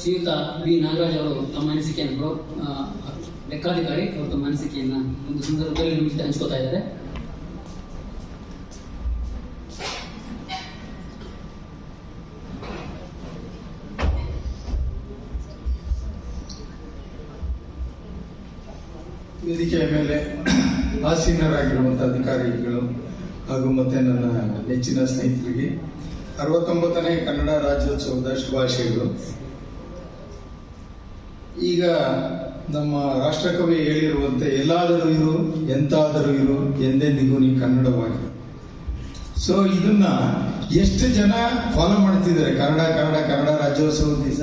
ಶ್ರೀಯುತ ಬಿ ನಾಗರಾಜ್ ಅವರು ತಮ್ಮ ಅನಿಸಿಕೆಯನ್ನು ಲೆಕ್ಕಾಧಿಕಾರಿ ಅವರು ತಮ್ಮ ಅನಿಸಿಕೆಯನ್ನು ಒಂದು ಸಂದರ್ಭದಲ್ಲಿ ನಿಮ್ಮ ಜೊತೆ ಹಂಚ್ಕೋತಾ ಇದ್ದಾರೆ. ವೇದಿಕೆಯ ಮೇಲೆ ಆಸೀನರಾಗಿರುವಂಥ ಅಧಿಕಾರಿಗಳು ಹಾಗೂ ಮತ್ತೆ ನನ್ನ ನೆಚ್ಚಿನ ಸ್ನೇಹಿತರಿಗೆ 69ನೇ ಕನ್ನಡ ರಾಜ್ಯೋತ್ಸವದ ಶುಭಾಶಯಗಳು. ಈಗ ನಮ್ಮ ರಾಷ್ಟ್ರಕವಿ ಹೇಳಿರುವಂತೆ ಎಲ್ಲಾದರೂ ಇರು ಎಂತಾದರೂ ಇರು ಎಂದೆಂದಿಗೂ ನೀ ಕನ್ನಡವಾಗಿ. ಸೊ ಇದನ್ನ ಎಷ್ಟು ಜನ ಫಾಲೋ ಮಾಡ್ತಿದ್ದಾರೆ? ಕನ್ನಡ ರಾಜ್ಯೋತ್ಸವದ ದಿವಸ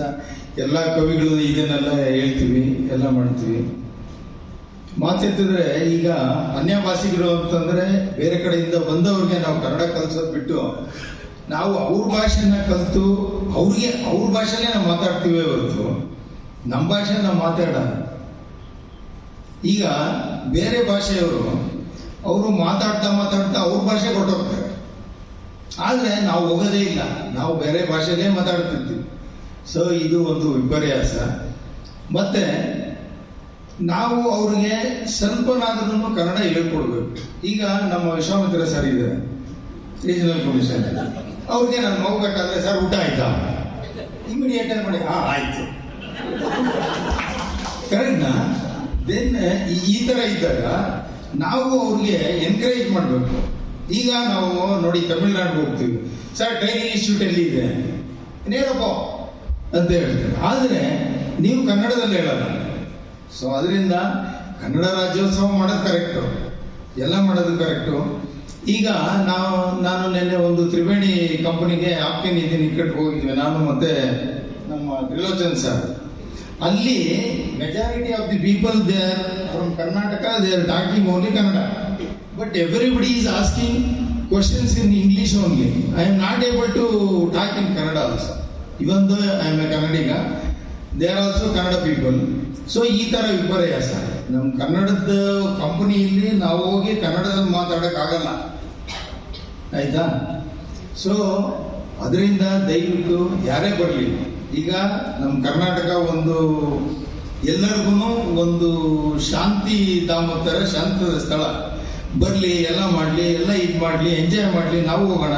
ಎಲ್ಲ ಕವಿಗಳು ಇದನ್ನೆಲ್ಲ ಹೇಳ್ತೀವಿ, ಎಲ್ಲ ಮಾಡ್ತೀವಿ. ಮಾತೆತ್ತಿದ್ರೆ ಈಗ ಅನ್ಯ ಭಾಷಿಕರು ಅಂತಂದ್ರೆ ಬೇರೆ ಕಡೆಯಿಂದ ಬಂದವ್ರಿಗೆ ನಾವು ಕನ್ನಡ ಕಲಿಸೋದು ಬಿಟ್ಟು ನಾವು ಅವ್ರ ಭಾಷೆನ ಕಲಿತು ಅವ್ರ ಭಾಷೆನೇ ನಾವು ಮಾತಾಡ್ತೀವಿ ಹೊರತು ನಮ್ಮ ಭಾಷೆ ನಾವು ಮಾತಾಡೋಣ. ಈಗ ಬೇರೆ ಭಾಷೆಯವರು ಅವರು ಮಾತಾಡ್ತಾ ಅವ್ರ ಭಾಷೆ ಕೊಟ್ಟೋಗ್ತಾರೆ. ಆದರೆ ನಾವು ಹೋಗೋದೇ ಇಲ್ಲ, ನಾವು ಬೇರೆ ಭಾಷೆನೇ ಮಾತಾಡ್ತಿರ್ತೀವಿ. ಸೊ ಇದು ಒಂದು ವಿಪರ್ಯಾಸ. ಮತ್ತೆ ನಾವು ಅವ್ರಿಗೆ ಸ್ವಲ್ಪನಾದ್ರೂ ಕನ್ನಡ ಹೇಳ್ಕೊಡ್ಬೇಕು. ಈಗ ನಮ್ಮ ವಿಶ್ವಾಮಿತ್ರ ಸರ್ ಇದ್ದಾರೆ ರೀಜನಲ್ ಕಮಿಷನ್, ಅವ್ರಿಗೆ ನಾನು ಹೋಗ್ಬೇಕಾದ್ರೆ ಸರ್ ಊಟ ಆಯ್ತಾ, ಇಮಿಡಿಯೇಟ್ ಆಗಿ ಮಾಡಿ ಆಯ್ತು, ಕರೆಕ್ಟ್ನಾ? ದೆನ್ ಈ ತರ ಇದ್ದಾಗ ನಾವು ಅವ್ರಿಗೆ ಎನ್ಕರೇಜ್ ಮಾಡಬೇಕು. ಈಗ ನಾವು ನೋಡಿ ತಮಿಳ್ನಾಡಿಗೆ ಹೋಗ್ತೀವಿ, ಸರ್ ಟ್ರೈನಿಂಗ್ ಇನ್ಸ್ಟಿಟ್ಯೂಟ್ ಎಲ್ಲಿ ಇದೆ, ನೇರಪ್ಪ ಅಂತ ಹೇಳ್ತಾರೆ. ಆದರೆ ನೀವು ಕನ್ನಡದಲ್ಲಿ ಹೇಳಲ್ಲ. ಸೊ ಅದರಿಂದ ಕನ್ನಡ ರಾಜ್ಯೋತ್ಸವ ಮಾಡೋದು ಕರೆಕ್ಟು, ಎಲ್ಲ ಮಾಡೋದು ಕರೆಕ್ಟು. ಈಗ ನಾನು ನಿನ್ನೆ ಒಂದು ತ್ರಿವೇಣಿ ಕಂಪನಿಗೆ ಆಪ್ಕೆ ನಿಧಿ ನಿಕಟ್ ಹೋಗಿದ್ವಿ, ನಾನು ಮತ್ತೆ ನಮ್ಮ ತ್ರಿಲೋಚನ್ ಸರ್. ಅಲ್ಲಿ majority of the people they are from Karnataka, they are talking only Kannada, but everybody is asking questions in English only. I am not able to talk in Kannada also, even though I am a Kannadiga, they are also Kannada people. So ಈ ತರ ವಿಪರ್ಯಾಸ. ನಮ್ಮ ಕನ್ನಡದ ಕಂಪನಿಯಲ್ಲಿ ನಾವು ಹೋಗಿ ಕನ್ನಡದಲ್ಲಿ ಮಾತಾಡೋಕ್ಕಾಗಲ್ಲ, ಆಯ್ತಾ? ಸೊ ಅದರಿಂದ ದಯವಿಟ್ಟು ಯಾರೇ ಬರಲಿ, ಈಗ ನಮ್ಮ ಕರ್ನಾಟಕ ಒಂದು ಎಲ್ಲರಿಗೂ ಒಂದು ಶಾಂತಿ ಧಾಮ ಥರ ಶಾಂತದ ಸ್ಥಳ. ಬರಲಿ, ಎಲ್ಲ ಮಾಡಲಿ, ಎಲ್ಲ ಇದು ಮಾಡಲಿ, ಎಂಜಾಯ್ ಮಾಡಲಿ, ನಾವು ಹೋಗೋಣ.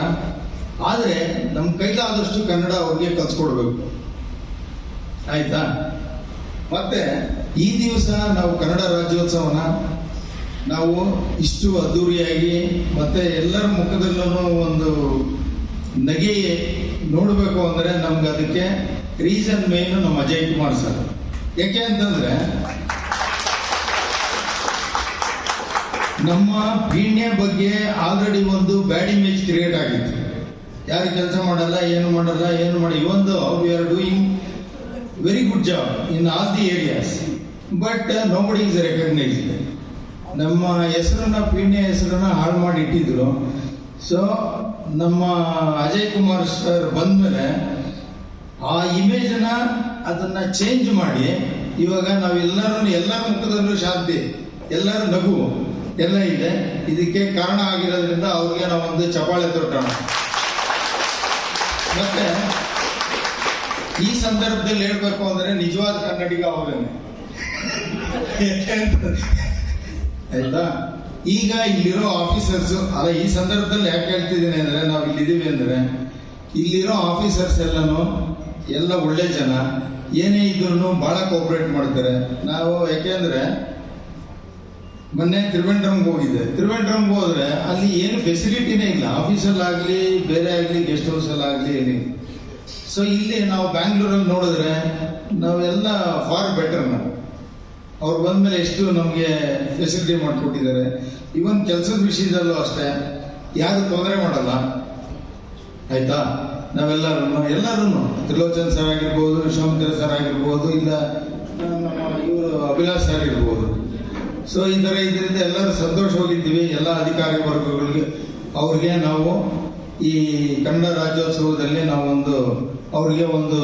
ಆದರೆ ನಮ್ಮ ಕೈಲಾದಷ್ಟು ಕನ್ನಡ ಅವ್ರಿಗೆ ಕಲ್ಸ್ಕೊಡ್ಬೇಕು, ಆಯ್ತಾ? ಮತ್ತೆ ಈ ದಿವಸ ನಾವು ಕನ್ನಡ ರಾಜ್ಯೋತ್ಸವನ ನಾವು ಇಷ್ಟು ಅದ್ದೂರಿಯಾಗಿ ಮತ್ತೆ ಎಲ್ಲರ ಮುಖದಲ್ಲೂ ಒಂದು ನಗೆ ನೋಡಬೇಕು ಅಂದರೆ ನಮ್ಗೆ ಅದಕ್ಕೆ ರೀಸನ್ ಮೇನು ನಮ್ಮ ಅಜಯ್ ಕುಮಾರ್ ಸರ್. ಯಾಕೆ ಅಂತಂದ್ರೆ ನಮ್ಮ ಪೀಣ್ಯ ಬಗ್ಗೆ ಆಲ್ರೆಡಿ ಒಂದು ಬ್ಯಾಡ್ ಇಮೇಜ್ ಕ್ರಿಯೇಟ್ ಆಗಿತ್ತು. ಯಾರು ಕೆಲಸ ಮಾಡಲ್ಲ, ಏನು ಮಾಡಿ ಇವೊಂದು we are doing very good job in all the areas, but nobody is recognised. ನಮ್ಮ ಹೆಸರನ್ನ ಪೀಣ್ಯ ಹೆಸರನ್ನ ಹಾಳು ಮಾಡಿ ಇಟ್ಟಿದ್ರು. ಸೊ ನಮ್ಮ ಅಜಯ್ ಕುಮಾರ್ ಸರ್ ಬಂದ್ಮೇಲೆ ಆ ಇಮೇಜನ್ನ ಅದನ್ನ ಚೇಂಜ್ ಮಾಡಿ ಇವಾಗ ನಾವೆಲ್ಲರೂ ಎಲ್ಲರ ಮುಖದಲ್ಲೂ ಶಾಂತಿ, ಎಲ್ಲರ ನಗು ಎಲ್ಲ ಇದೆ. ಇದಕ್ಕೆ ಕಾರಣ ಆಗಿರೋದ್ರಿಂದ ಅವ್ರಿಗೆ ನಾವೊಂದು ಚಪಾಳೆ ತೊಟ್ಟೋಣ. ಮತ್ತೆ ಈ ಸಂದರ್ಭದಲ್ಲಿ ಹೇಳ್ಬೇಕು ಅಂದ್ರೆ ನಿಜವಾದ ಕನ್ನಡಿಗ ಅವರೇನೆ, ಆಯ್ತಾ? ಈಗ ಇಲ್ಲಿರೋ ಆಫೀಸರ್ಸ್ ಅಲ್ಲ, ಈ ಸಂದರ್ಭದಲ್ಲಿ ಯಾಕೆ ಹೇಳ್ತಿದ್ದೀನಿ ಅಂದ್ರೆ ನಾವು ಇಲ್ಲಿದ್ದೀವಿ ಅಂದ್ರೆ ಇಲ್ಲಿರೋ ಆಫೀಸರ್ಸ್ ಎಲ್ಲ ಒಳ್ಳೆ ಜನ, ಏನೇ ಇದ್ರೂ ಭಾಳ ಕೋಆಪ್ರೇಟ್ ಮಾಡ್ತಾರೆ. ನಾವು ಯಾಕೆಂದರೆ ಮೊನ್ನೆ ತ್ರಿವೆಂಡ್ರಮ್ಗೆ ಹೋಗಿದ್ದೆ. ತ್ರಿವೆಂಡ್ರಮ್ಗೆ ಹೋದರೆ ಅಲ್ಲಿ ಏನು ಫೆಸಿಲಿಟಿನೇ ಇಲ್ಲ, ಆಫೀಸಲ್ಲಾಗಲಿ ಬೇರೆ ಆಗಲಿ ಗೆಸ್ಟ್ ಹೌಸಲ್ಲಾಗಲಿ ಏನಿಲ್ಲ. ಸೊ ಇಲ್ಲಿ ನಾವು ಬ್ಯಾಂಗ್ಳೂರಲ್ಲಿ ನೋಡಿದ್ರೆ ನಾವೆಲ್ಲ ಫಾರ್ ಬೆಟರ್. ನಾವು ಅವ್ರು ಬಂದಮೇಲೆ ಎಷ್ಟು ನಮಗೆ ಫೆಸಿಲಿಟಿ ಮಾಡಿಕೊಟ್ಟಿದ್ದಾರೆ. ಇವನ್ ಕೆಲಸದ ವಿಷಯದಲ್ಲೂ ಅಷ್ಟೇ ಯಾರು ತೊಂದರೆ ಮಾಡಲ್ಲ, ಆಯ್ತಾ. ಎಲ್ಲರೂ ತ್ರಿಲೋಚನ್ ಸರ್ ಆಗಿರ್ಬೋದು, ವಿಶ್ವಾಮಿತ್ರ ಸರ್ ಆಗಿರ್ಬೋದು, ಇಲ್ಲ ನಮ್ಮ ಇವರು ಅಭಿಲಾಷ್ ಸರ್ ಇರ್ಬೋದು. ಸೊ ಈ ಥರ ಇದರಿಂದ ಎಲ್ಲರೂ ಸಂತೋಷವಾಗಿದ್ದೀವಿ. ಎಲ್ಲ ಅಧಿಕಾರಿ ವರ್ಗಗಳಿಗೆ ಅವ್ರಿಗೆ ನಾವು ಈ ಕನ್ನಡ ರಾಜ್ಯೋತ್ಸವದಲ್ಲಿ ನಾವು ಅವ್ರಿಗೆ ಒಂದು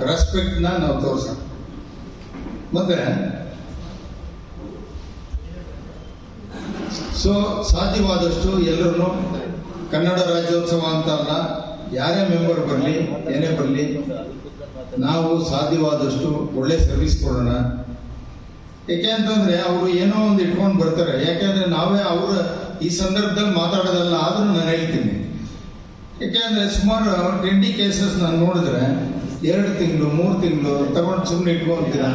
ರೆಸ್ಪೆಕ್ಟ್ನ ನಾವು ತೋರಿಸೋಣ. ಮತ್ತೆ ಸೊ ಸಾಧ್ಯವಾದಷ್ಟು ಎಲ್ಲರೂ ಕನ್ನಡ ರಾಜ್ಯೋತ್ಸವ ಅಂತ ಅಲ್ಲ, ಯಾರೇ ಮೆಂಬರ್ ಬರಲಿ ಏನೇ ಬರಲಿ, ನಾವು ಸಾಧ್ಯವಾದಷ್ಟು ಒಳ್ಳೆ ಸರ್ವಿಸ್ ಕೊಡೋಣ. ಯಾಕೆ ಅಂತಂದರೆ ಅವರು ಏನೋ ಒಂದು ಇಟ್ಕೊಂಡು ಬರ್ತಾರೆ. ಯಾಕೆಂದರೆ ನಾವೇ ಅವರ ಈ ಸಂದರ್ಭದಲ್ಲಿ ಮಾತಾಡೋದಲ್ಲ, ಆದರೂ ನಾನು ಹೇಳ್ತೀನಿ. ಯಾಕೆಂದರೆ ಸುಮಾರು 20 ಕೇಸಸ್ ನಾನು ನೋಡಿದ್ರೆ 2 ತಿಂಗಳು 3 ತಿಂಗಳು ತಗೊಂಡು ಸುಮ್ಮನೆ ಇಟ್ಕೊಂತೀರಾ,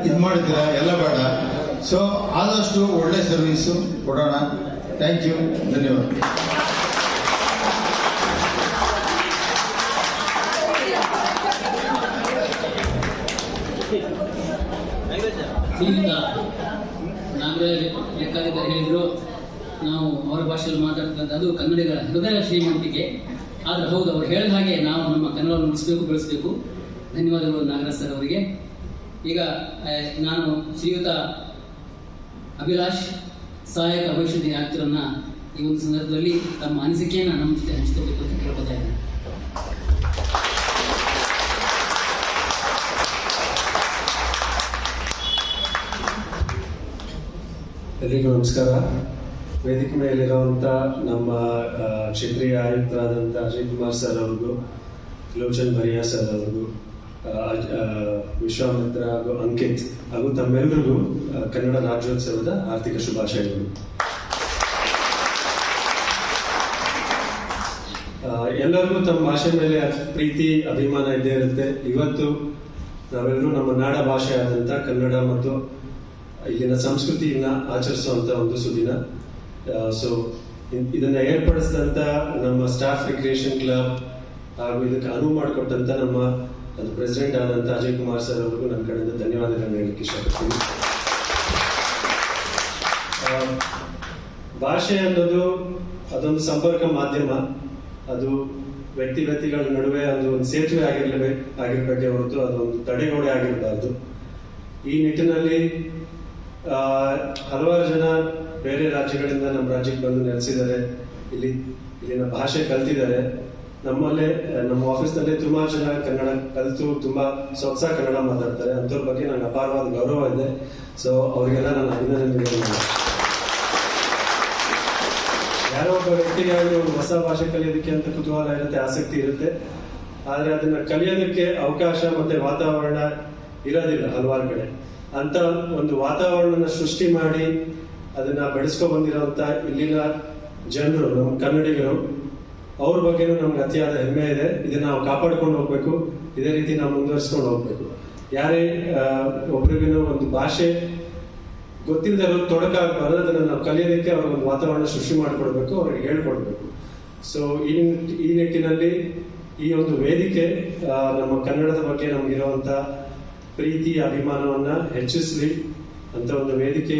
ಇದು ಮಾಡ್ತೀರಾ, ಎಲ್ಲ ಬೇಡ. ಸೊ ಆದಷ್ಟು ಒಳ್ಳೆ ಸರ್ವೀಸು ಕೊಡೋಣ. ಥ್ಯಾಂಕ್ ಯು, ಧನ್ಯವಾದ. ಶ್ರೀಯುತ ನಾಗರಾಜ್ ಲೆಕ್ಕಾಧಿಕಾರಿ ಹೇಳಿದರು, ನಾವು ಅವರ ಭಾಷೆಯಲ್ಲಿ ಮಾತಾಡ್ತಕ್ಕಂಥ ಅದು ಕನ್ನಡಿಗರ ಹೃದಯ ಶ್ರೀಮಂತಿಕೆ. ಆದರೆ ಹೌದು, ಅವ್ರು ಹೇಳಿದ ಹಾಗೆ ನಾವು ನಮ್ಮ ಕನ್ನಡವನ್ನು ಉಳಿಸಬೇಕು, ಬೆಳೆಸಬೇಕು. ಧನ್ಯವಾದಗಳು ನಾಗರಾಜ್ ಸರ್ ಅವರಿಗೆ. ಈಗ ನಾನು ಶ್ರೀಯುತ ಅಭಿಲಾಷ್ ಸಹಾಯಕ ಭವಿಷ್ಯದ ಆಯುಕ್ತರನ್ನ ಈ ಒಂದು ಸಂದರ್ಭದಲ್ಲಿ ತಮ್ಮ ಅನಿಸಿಕೆಯನ್ನು ನಮ್ಮ ಜೊತೆ ಹಂಚಿಕೊಳ್ಳಬೇಕು ಅಂತ ಕೇಳ್ಕೊತಾ ಇದ್ದೇನೆ. ಎಲ್ರಿಗೂ ನಮಸ್ಕಾರ. ವೇದಿಕೆ ಮೇಲಿರುವಂಥ ನಮ್ಮ ಕ್ಷೇತ್ರೀಯ ಆಯುಕ್ತರಾದಂಥ ಅಜಯ್ ಕುಮಾರ್ ಸರ್ ಅವ್ರಿಗೂ, ಲೋಚನ್ ಬರಿಯಾ ಸರ್ ಅವ್ರಿಗೂ, ವಿಶ್ವಾಮಿತ್ರ ಹಾಗೂ ಅಂಕಿತ್ ಹಾಗೂ ತಮ್ಮೆಲ್ಲರಿಗೂ ಕನ್ನಡ ರಾಜ್ಯೋತ್ಸವದ ಆರ್ಥಿಕ ಶುಭಾಶಯಗಳು. ಎಲ್ಲರಿಗೂ ತಮ್ಮ ಭಾಷೆ ಮೇಲೆ ಪ್ರೀತಿ ಅಭಿಮಾನ ಇದ್ದೇ ಇರುತ್ತೆ. ಇವತ್ತು ನಾವೆಲ್ಲರೂ ನಮ್ಮ ನಾಡ ಭಾಷೆ ಆದಂಥ ಕನ್ನಡ ಮತ್ತು ಇಲ್ಲಿನ ಸಂಸ್ಕೃತಿಯನ್ನ ಆಚರಿಸುವಂತ ಒಂದು ಸುದಿನ. ಸೊ ಇದನ್ನ ಏರ್ಪಡಿಸಿದಂತ ನಮ್ಮ ಸ್ಟಾಫ್ ರಿಕ್ರಿಯೇಷನ್ ಕ್ಲಬ್ ಹಾಗೂ ಇದಕ್ಕೆ ಅನುವು ಮಾಡಿಕೊಟ್ಟಂತ ನಮ್ಮ ಪ್ರೆಸಿಡೆಂಟ್ ಆದಂತ ಅಜಯ್ ಕುಮಾರ್ ಸರ್ ಅವರಿಗೂ ನನ್ನ ಕಡೆಯಿಂದ ಧನ್ಯವಾದಗಳನ್ನು ಹೇಳಲಿಕ್ಕೆ ಇಷ್ಟಪಡ್ತೀನಿ. ಭಾಷೆ ಅನ್ನೋದು ಅದೊಂದು ಸಂಪರ್ಕ ಮಾಧ್ಯಮ. ಅದು ವ್ಯಕ್ತಿಗಳ ನಡುವೆ ಒಂದು ಸೇತುವೆ ಆಗಿರ್ಬೇಕೆ ಹೊರತು ಅದೊಂದು ತಡೆಗೋಡೆ ಆಗಿರಬಾರ್ದು. ಈ ನಿಟ್ಟಿನಲ್ಲಿ ಹಲವಾರು ಜನ ಬೇರೆ ರಾಜ್ಯಗಳಿಂದ ನಮ್ಮ ರಾಜ್ಯಕ್ಕೆ ಬಂದು ನೆಲೆಸಿದ್ದಾರೆ, ಇಲ್ಲಿನ ಭಾಷೆ ಕಲ್ತಿದ್ದಾರೆ. ನಮ್ಮಲ್ಲೇ ನಮ್ಮ ಆಫೀಸ್ನಲ್ಲೇ ತುಂಬಾ ಜನ ಕನ್ನಡ ಕಲಿತು ತುಂಬಾ ಸೊಗಸಾಗಿ ಕನ್ನಡ ಮಾತಾಡ್ತಾರೆ. ಅಂಥವ್ರ ಬಗ್ಗೆ ನನಗೆ ಅಪಾರವಾದ ಗೌರವ ಇದೆ. ಸೊ ಅವರಿಗೆಲ್ಲ ನಾನು ಅಭಿನಂದನೆಗಳನ್ನು. ಯಾರೋ ಒಬ್ಬ ವ್ಯಕ್ತಿಗೆ ಒಂದು ಹೊಸ ಭಾಷೆ ಕಲಿಯೋದಕ್ಕೆ ಅಂತ ಕುತೂಹಲ ಇರುತ್ತೆ, ಆಸಕ್ತಿ ಇರುತ್ತೆ. ಆದರೆ ಅದನ್ನ ಕಲಿಯೋದಕ್ಕೆ ಅವಕಾಶ ಮತ್ತೆ ವಾತಾವರಣ ಇರೋದಿಲ್ಲ ಹಲವಾರು ಕಡೆ. ಅಂತ ಒಂದು ವಾತಾವರಣ ಸೃಷ್ಟಿ ಮಾಡಿ ಅದನ್ನ ಬೆಳೆಸ್ಕೊಂಡ್ ಬಂದಿರೋಂಥ ಇಲ್ಲಿನ ಜನರು, ನಮ್ಮ ಕನ್ನಡಿಗರು, ಅವ್ರ ಬಗ್ಗೆನೂ ನಮ್ಗೆ ಅತಿಯಾದ ಹೆಮ್ಮೆ ಇದೆ. ಇದನ್ನ ನಾವು ಕಾಪಾಡ್ಕೊಂಡು ಹೋಗ್ಬೇಕು. ಇದೇ ರೀತಿ ನಾವು ಮುಂದುವರಿಸ್ಕೊಂಡು ಹೋಗ್ಬೇಕು. ಯಾರೇ ಒಬ್ರಿಗೂ ಒಂದು ಭಾಷೆ ಗೊತ್ತಿಲ್ಲದೆ ತೊಡಕಾಗಬಾರ್ದು. ಅದನ್ನ ನಾವು ಕಲಿಯೋದಕ್ಕೆ ಅವ್ರಿಗೊಂದು ವಾತಾವರಣ ಸೃಷ್ಟಿ ಮಾಡಿಕೊಡ್ಬೇಕು, ಅವ್ರಿಗೆ ಹೇಳ್ಕೊಡ್ಬೇಕು. ಸೊ ಈ ನಿಟ್ಟಿನಲ್ಲಿ ಈ ಒಂದು ವೇದಿಕೆ ನಮ್ಮ ಕನ್ನಡದ ಬಗ್ಗೆ ನಮ್ಗಿರುವಂತ ಪ್ರೀತಿ ಅಭಿಮಾನವನ್ನ ಹೆಚ್ಚಿಸಲಿ ಅಂತ ಒಂದು ವೇದಿಕೆ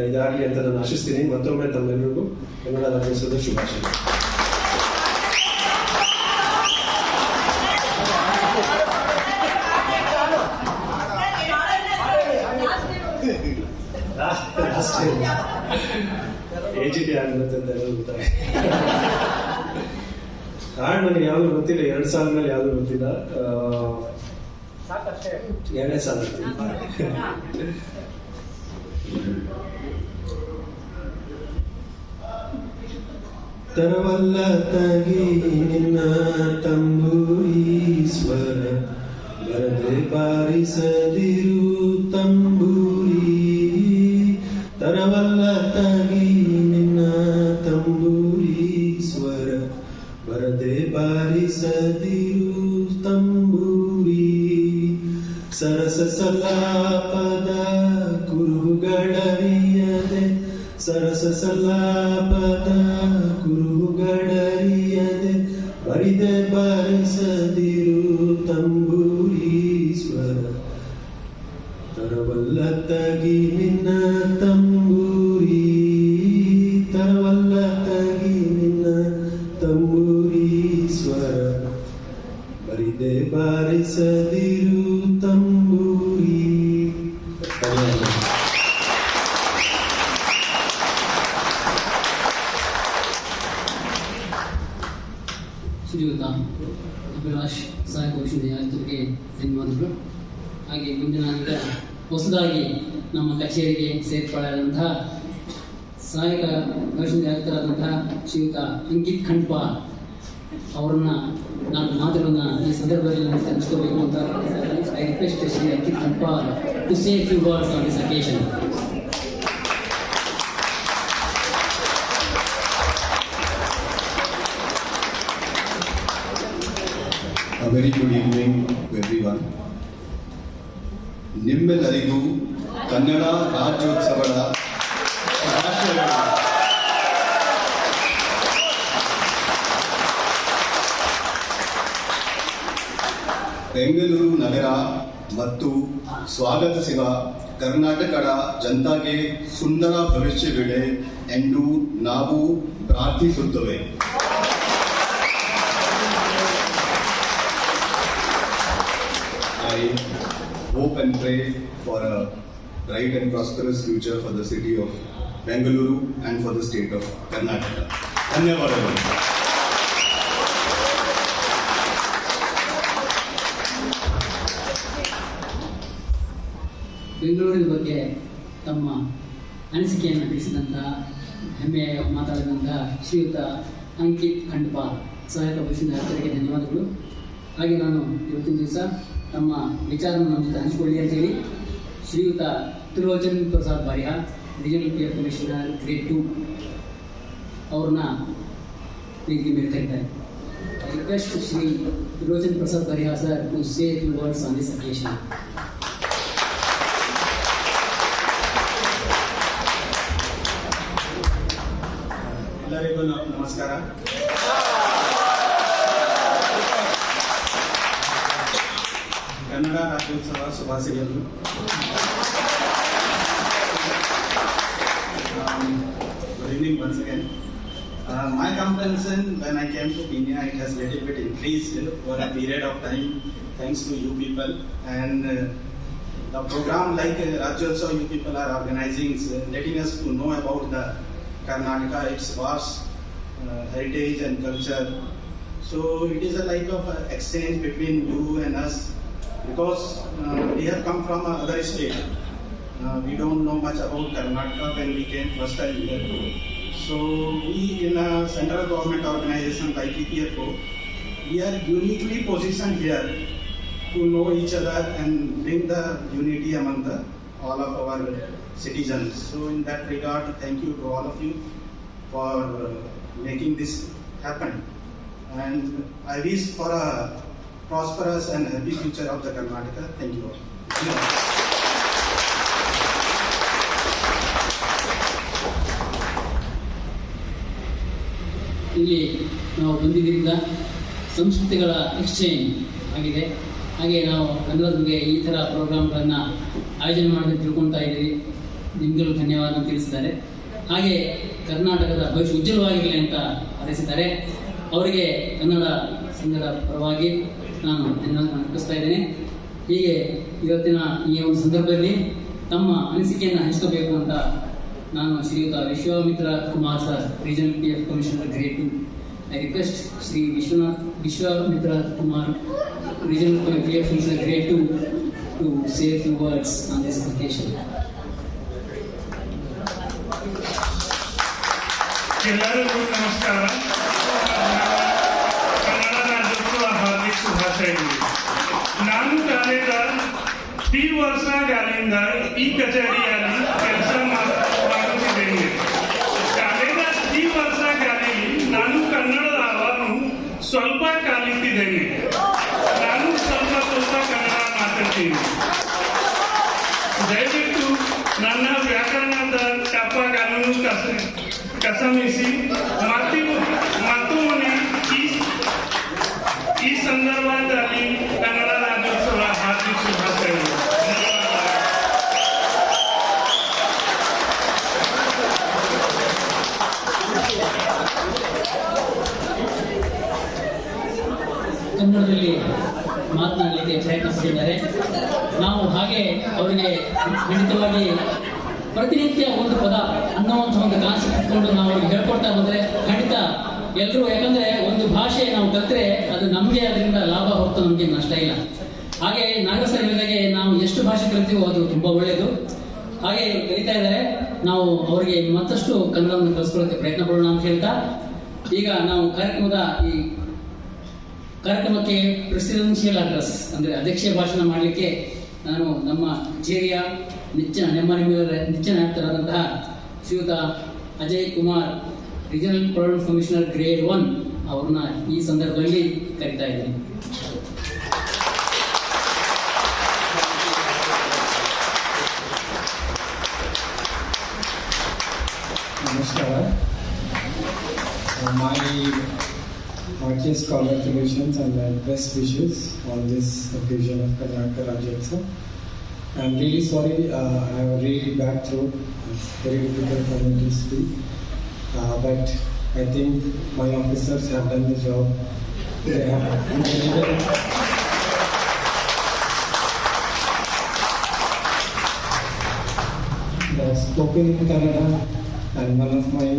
ಇದಾಗಲಿ ಅಂತ ನಾನು ಆಶಿಸ್ತೀನಿ. ಮತ್ತೊಮ್ಮೆ ತಮ್ಮೆಲ್ಲರಿಗೂ ಕನ್ನಡ ರಾಜ್ಯೋತ್ಸವದ ಶುಭಾಶಯಗಳು. AGT ಆಗಿರುತ್ತೆ ಅಂತ ಗೊತ್ತಾಗ ಹಾಡು ನನಗೆ ಯಾವ್ದು ಗೊತ್ತಿಲ್ಲ. 2 ಸಾಲ ಮೇಲೆ ಯಾವ್ದು ಗೊತ್ತಿಲ್ಲ. 2ನೇ ಸಾಲ ತರವಲ್ಲ ತಗಿ ನಿನ್ನ ತಂಬೂರಿ ಸ್ವರ, ಬರದೆ ಬಾರಿಸದಿರು ತಂಬೂರಿ. ತರವಲ್ಲ ತಗಿ ನಿನ್ನ ತಂಬೂರಿ ಸ್ವರ, ಬರದೆ ಬಾರಿಸದಿರು ತಂಬೂರಿ. ಸಲಾಪದ ಕುರುಗಳರಿಯದೆ ಸರಸ ಸಲಾಪದ ಕುರುಗಳರಿಯದೆ ಬರಿದೆ ಬಾರಿಸದಿರು ತಂಬೂರೀಶ್ವರ ತರವಲ್ಲ ತಗಿ ನಿನ್ನ ತಂಬೂರಿ ತರವಲ್ಲ ತಗಿ ನಿನ್ನ ತಂಬೂರೀಶ್ವರ ಬರಿದೆ ಬಾರಿಸದಿರು ತಂಬೂರಿ. ಶ್ರೀಯುತ ಅಭಿಲಾಷ್ ಸಹಾಯಕ ವಿಶ್ವವಿದ್ಯಾಲಯಕ್ಕೆ ಧನ್ಯವಾದಗಳು. ಹಾಗೆ ಮುಂದಿನ ಈಗ ಹೊಸದಾಗಿ ನಮ್ಮ ಕಚೇರಿಗೆ ಸೇರ್ಪಡೆಯಾದಂತಹ ಸಹಾಯಕ ವಿಶ್ವವಿದ್ಯಾಲಯರಾದಂತಹ ಶ್ರೀಯುತ ಅಂಕಿತ್ ಖಂಡ್ಪಾಲ್ ಅವರನ್ನ ನಾನು ಮಾತುಗಳನ್ನ ಈ ಸಂದರ್ಭದಲ್ಲಿ ನಾನು ಹಂಚ್ಕೋಬೇಕು ಅಂತ I request Shri Ankit Khandpal to say few words on this occasion. A very good evening to everyone. ನಿಮ್ಮೆಲ್ಲರಿಗೂ ಕನ್ನಡ ರಾಜ್ಯೋತ್ಸವದ ಶುಭಾಶಯಗಳು. ಬೆಂಗಳೂರು ನಗರ ಮತ್ತು ಸ್ವಾಗತಿಸಿದ ಕರ್ನಾಟಕದ ಜನತೆಗೆ ಸುಂದರ ಭವಿಷ್ಯವಿದೆ ಎಂದು ನಾವು ಪ್ರಾರ್ಥಿಸುತ್ತೇವೆ. I hope and pray for a bright and prosperous future for the city of Bengaluru and for the state of Karnataka. ಧನ್ಯವಾದಗಳು. ಬೆಂಗಳೂರಿನ ಬಗ್ಗೆ ತಮ್ಮ ಅನಿಸಿಕೆಯನ್ನು ತಿಳಿಸಿದಂತಹ ಹೆಮ್ಮೆಯ ಮಾತಾಡಿದಂತಹ ಶ್ರೀಯುತ ಅಂಕಿತ್ ಖಂಡ್ಪಾಲ್ ಸಹಾಯಕ ವಿಶ್ವವಿದ್ಯಾಲಯರಿಗೆ ಧನ್ಯವಾದಗಳು. ಹಾಗೆ ನಾನು ಇವತ್ತಿನ ದಿವಸ ತಮ್ಮ ವಿಚಾರವನ್ನು ನಮ್ಮ ಜೊತೆ ಹಂಚಿಕೊಳ್ಳಿ ಅಂತೇಳಿ Shriyuta Trilochan Prasad Barihal regional P F commissioner grade 2 ಅವ್ರನ್ನ ವೇದಿಕೆ ಮೇಲೆ ಕರೀತಾರೆ. I request Shri Trilochan Prasad Barihal sir to say few words on this occasion. ಎಲ್ಲರಿಗೂ ನಮಸ್ಕಾರ. ಕನ್ನಡ ರಾಜ್ಯೋತ್ಸವ ಶುಭಾಶಯಗಳು. Good evening once again. My comprehension when I came to Kenya, it has little bit increased over a period of time thanks to you people, and the program like Rajyotsava you people are organizing, letting us to know about the Karnataka, its vast heritage and culture. So it is a like of exchange between you and us, because we have come from another state. We don't know much about Karnataka when we came first time here. So we in a central government organization like EPFO, we are uniquely positioned here to know each other and bring the unity among all of our citizens. So in that regard, thank you to all of you for making this happen. And I wish for a prosperous and happy future of the Karnataka. Thank you all. ಇಲ್ಲಿ ನಾವು ಬಂದಿದ್ದರಿಂದ ಸಂಸ್ಕೃತಿಗಳ exchange ಆಗಿದೆ. ಹಾಗೆ ನಾವು ಕನ್ನಡದ ಬಗ್ಗೆ ಈ ಥರ ಪ್ರೋಗ್ರಾಮ್ಗಳನ್ನು ಆಯೋಜನೆ ಮಾಡೋದಕ್ಕೆ ತಿಳ್ಕೊಳ್ತಾ ಇದ್ದೀವಿ. ನಿಮಗೆಲ್ಲೂ ಧನ್ಯವಾದ ತಿಳಿಸಿದ್ದಾರೆ. ಹಾಗೆ ಕರ್ನಾಟಕದ ಭವಿಷ್ಯ ಉಜ್ವಲವಾಗಿರಲಿ ಅಂತ ಹಾರೈಸಿದ್ದಾರೆ. ಅವರಿಗೆ ಕನ್ನಡ ಸಂಘದ ಪರವಾಗಿ ನಾನು ಧನ್ಯವಾದ ಅರ್ಪಿಸ್ತಾ ಇದ್ದೇನೆ. ಹೀಗೆ ಇವತ್ತಿನ ಈ ಒಂದು ಸಂದರ್ಭದಲ್ಲಿ ತಮ್ಮ ಅನಿಸಿಕೆಯನ್ನು ಹಂಚ್ಕೋಬೇಕು ಅಂತ ನಾನು Shriyuta Vishwamitra Kumar sir regional P F commissioner grade 2 I request Shri Vishwamitra Kumar regional P F commissioner grade 2 to say few words on this occasion. ಎಲ್ಲರಿಗೂ ನಮಸ್ಕಾರ. ಕನ್ನಡ ರಾಜ್ಯೋತ್ಸವ ಹಾರ್ದಿಕ ಶುಭಾಶಯಗಳು. ನಾನು ಕಳೆದ 3 ವರ್ಷಗಳಿಂದ ಈ ಕಚೇರಿಯಲ್ಲಿ ಕೆಲಸ ಮಾಡುತ್ತಿದ್ದೇನೆ. ಕಳೆದ 3 ವರ್ಷಗಳಲ್ಲಿ ನಾನು ಕನ್ನಡವನ್ನು ಸ್ವಲ್ಪ ಕಲಿತಿದ್ದೇನೆ. ನಾನು ಸ್ವಲ್ಪ ಕನ್ನಡ ಮಾತಾಡ್ತೀನಿ. ಕಸಮಿಸಿ ಮತ್ತು ಈ ಸಂದರ್ಭದಲ್ಲಿ ಕನ್ನಡ ರಾಜ್ಯೋತ್ಸವ ಹಾರ್ದಿಕ ಶುಭಾಶಯಗಳು. ಕನ್ನಡದಲ್ಲಿ ಮಾತನಾಡಲಿಕ್ಕೆ ಪ್ರಯತ್ನ ಪಟ್ಟಿದ್ದಾರೆ. ನಾವು ಹಾಗೆ ಅವರಿಗೆ ಖಂಡಿತವಾಗಿ ಪ್ರತಿನಿತ್ಯ ಒಂದು ಪದ ಅನ್ನುವಂಥ ಒಂದು ಕಾನ್ಸೆಪ್ಟ್ ಇಟ್ಕೊಂಡು ನಾವು ಅವ್ರಿಗೆ ಹೇಳ್ಕೊಡ್ತಾ ಬಂದರೆ ಖಂಡಿತ ಎಲ್ಲರೂ, ಯಾಕಂದರೆ ಒಂದು ಭಾಷೆ ನಾವು ಕಲಿತ್ರೆ ಅದು ನಮಗೆ ಅದರಿಂದ ಲಾಭ ಹೊರತು ನಮಗೆ ನಷ್ಟ ಇಲ್ಲ. ಹಾಗೆ ನಾಗರ ಹೇಳಿದಾಗೆ ನಾವು ಎಷ್ಟು ಭಾಷೆ ಕಲಿತೀವೋ ಅದು ತುಂಬ ಒಳ್ಳೆಯದು. ಹಾಗೆ ಕಲಿತಾ ಇದ್ದಾರೆ. ನಾವು ಅವರಿಗೆ ಮತ್ತಷ್ಟು ಕನ್ನಡವನ್ನು ಕಲಿಸ್ಕೊಳ್ಳೋಕ್ಕೆ ಪ್ರಯತ್ನ ಪಡೋಣ ಅಂತ ಹೇಳ್ತಾ, ಈಗ ನಾವು ಕಾರ್ಯಕ್ರಮಕ್ಕೆ ಪ್ರೆಸಿಡೆನ್ಷಿಯಲ್ ಅಡ್ರೆಸ್ ಅಂದರೆ ಅಧ್ಯಕ್ಷೀಯ ಭಾಷಣ ಮಾಡಲಿಕ್ಕೆ ನಾನು ನಮ್ಮ ಕಚೇರಿಯ ನೆಚ್ಚಿನ ಆಯುಕ್ತರಾದಂತಹ ಶ್ರೀಯುತ Ajay Kumar, regional provident commissioner grade 1 ಅವ್ರನ್ನ ಈ ಸಂದರ್ಭದಲ್ಲಿ ಕರೀತಾ ಇದ್ದೀನಿ. Namaskar. My heartiest congratulations and my best wishes on this occasion of Karnataka Rajyotsav. I'm really sorry, I have a really bad throat. It's very difficult for me to speak. But I think my officers have done the job. They have spoken in Kannada, and one of my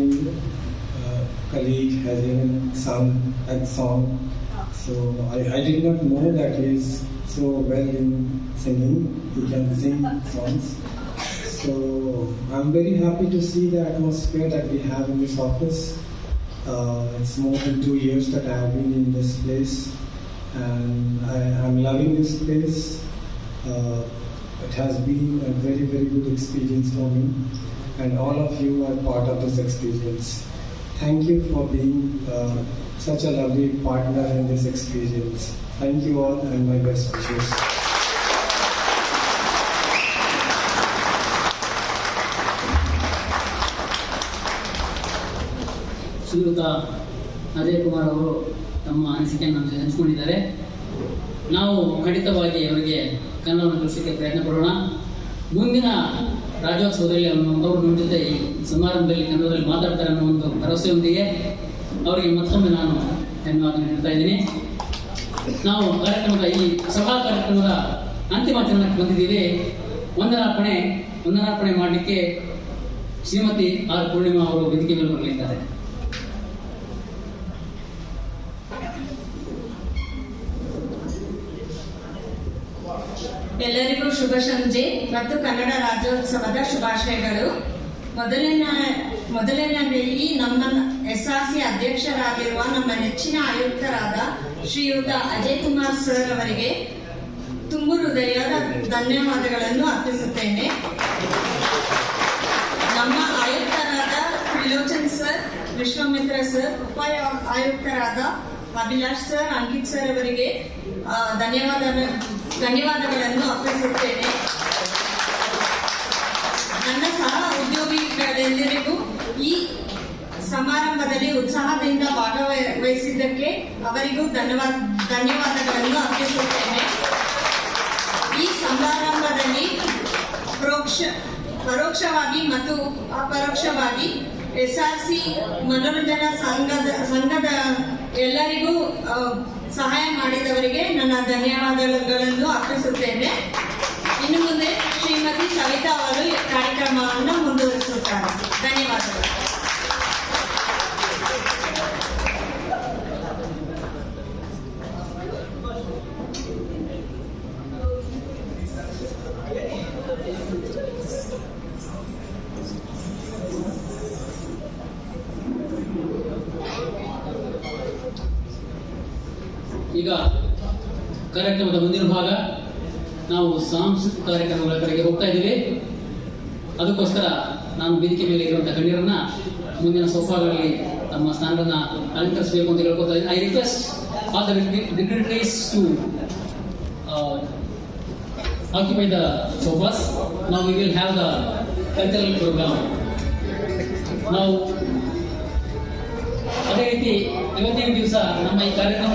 colleague has even sung that song. So I did not know that he is so well in singing. He can sing songs. So I'm very happy to see the atmosphere that we have in this office. It's more than 2 years that I have been in this place, and I'm loving this place. It has been a very, very good experience for me, and all of you are part of this experience. Thank you for being such a lovely partner in this experience. Thank you all, and my best wishes. ಶ್ರೀಯುತ ಅಜಯ್ ಕುಮಾರ್ ಅವರು ತಮ್ಮ ಅನಿಸಿಕೆಯನ್ನು ಹಂಚಿಕೊಂಡಿದ್ದಾರೆ. ನಾವು ಖಂಡಿತವಾಗಿ ಅವರಿಗೆ ಕನ್ನಡವನ್ನು ಕಲಿಸಲಿಕ್ಕೆ ಪ್ರಯತ್ನ ಪಡೋಣ. ಮುಂದಿನ ರಾಜ್ಯೋತ್ಸವದಲ್ಲಿ ಅವರು ನಮ್ಮ ಜೊತೆ ಈ ಸಮಾರಂಭದಲ್ಲಿ ಕನ್ನಡದಲ್ಲಿ ಮಾತಾಡ್ತಾರೆ ಅನ್ನೋ ಒಂದು ಭರವಸೆಯೊಂದಿಗೆ ಅವರಿಗೆ ಮತ್ತೊಮ್ಮೆ ನಾನು ಧನ್ಯವಾದ ಹೇಳ್ತಾ ಇದ್ದೀನಿ. ನಾವು ಈ ಸಭಾ ಕಾರ್ಯಕ್ರಮದ ಅಂತಿಮ ಚರಣಕ್ಕೆ ಬಂದಿದ್ದೀವಿ. ವಂದನಾರ್ಪಣೆ ಮಾಡಲಿಕ್ಕೆ ಶ್ರೀಮತಿ ಆರ್ ಪೂರ್ಣಿಮಾ ಅವರು ವೇದಿಕೆ ಮೇಲೆ ಬರಲಿದ್ದಾರೆ. ಎಲ್ಲರಿಗೂ ಶುಭ ಸಂಜೆ ಮತ್ತು ಕನ್ನಡ ರಾಜ್ಯೋತ್ಸವದ ಶುಭಾಶಯಗಳು. ಮೊದಲನೇದಾಗಿ ನಮ್ಮ SRC ಅಧ್ಯಕ್ಷರಾಗಿರುವ ನಮ್ಮ ನೆಚ್ಚಿನ ಆಯುಕ್ತರಾದ ಶ್ರೀಯುತ ಅಜಯ್ ಕುಮಾರ್ ಸರ್ ಅವರಿಗೆ ತುಂಬು ಹೃದಯದ ಧನ್ಯವಾದಗಳನ್ನು ಅರ್ಪಿಸುತ್ತೇನೆ. ನಮ್ಮ ಆಯುಕ್ತರಾದ ತ್ರಿಲೋಚನ್ ಸರ್, ವಿಶ್ವಾಮಿತ್ರ ಸರ್, ಉಪ ಆಯುಕ್ತರಾದ ಅಭಿಲಾಷ್ ಸರ್, ಅಂಕಿತ್ ಸರ್ ಅವರಿಗೆ ಧನ್ಯವಾದಗಳನ್ನು ಅರ್ಪಿಸುತ್ತೇನೆ. ನನ್ನ ಸಹ ಉದ್ಯೋಗಿಗಳೆಲ್ಲರಿಗೂ ಈ ಸಮಾರಂಭದಲ್ಲಿ ಉತ್ಸಾಹದಿಂದ ಭಾಗವಹಿಸಿದ್ದಕ್ಕೆ ಅವರಿಗೂ ಧನ್ಯವಾದಗಳನ್ನು ಅರ್ಪಿಸುತ್ತೇನೆ. ಈ ಸಮಾರಂಭದಲ್ಲಿ ಪರೋಕ್ಷವಾಗಿ ಮತ್ತು ಅಪರೋಕ್ಷವಾಗಿ SRC ಮನೋರಂಜನಾ ಸಂಘದ ಎಲ್ಲರಿಗೂ ಸಹಾಯ ಮಾಡಿದವರಿಗೆ ನನ್ನ ಧನ್ಯವಾದಗಳನ್ನು ಅರ್ಪಿಸುತ್ತೇನೆ. ಇನ್ನು ಮುಂದೆ ಶ್ರೀಮತಿ ಸವಿತಾ ಅವರು ಕಾರ್ಯಕ್ರಮವನ್ನು ಮುಂದುವರಿಸುತ್ತಾರೆ. ಧನ್ಯವಾದಗಳು. ಈಗ ಕಾರ್ಯಕ್ರಮದ ಮುಂದಿನ ಭಾಗ ನಾವು ಸಾಂಸ್ಕೃತಿಕ ಕಾರ್ಯಕ್ರಮಗಳ ಕಡೆಗೆ ಹೋಗ್ತಾ ಇದ್ದೀವಿ. ಅದಕ್ಕೋಸ್ಕರ ನಾನು ವೇದಿಕೆ ಮೇಲೆ ಇರುವಂತಹ ಗಣ್ಯರನ್ನ ಮುಂದಿನ ಸೋಫಾಗಳಲ್ಲಿ ತಮ್ಮ ಸ್ಥಾನವನ್ನು ಅಲಂಕರಿಸಬೇಕು ಅಂತ ಹೇಳ್ಕೊತಾ ಇದ್ದೀನಿ. I request all the dignitaries to occupy the sofas. Now we will have the cultural program. Now ರೀತಿ ಇವತ್ತಿನ ದಿವಸ ನಮ್ಮ ಈ ಕಾರ್ಯಕ್ರಮ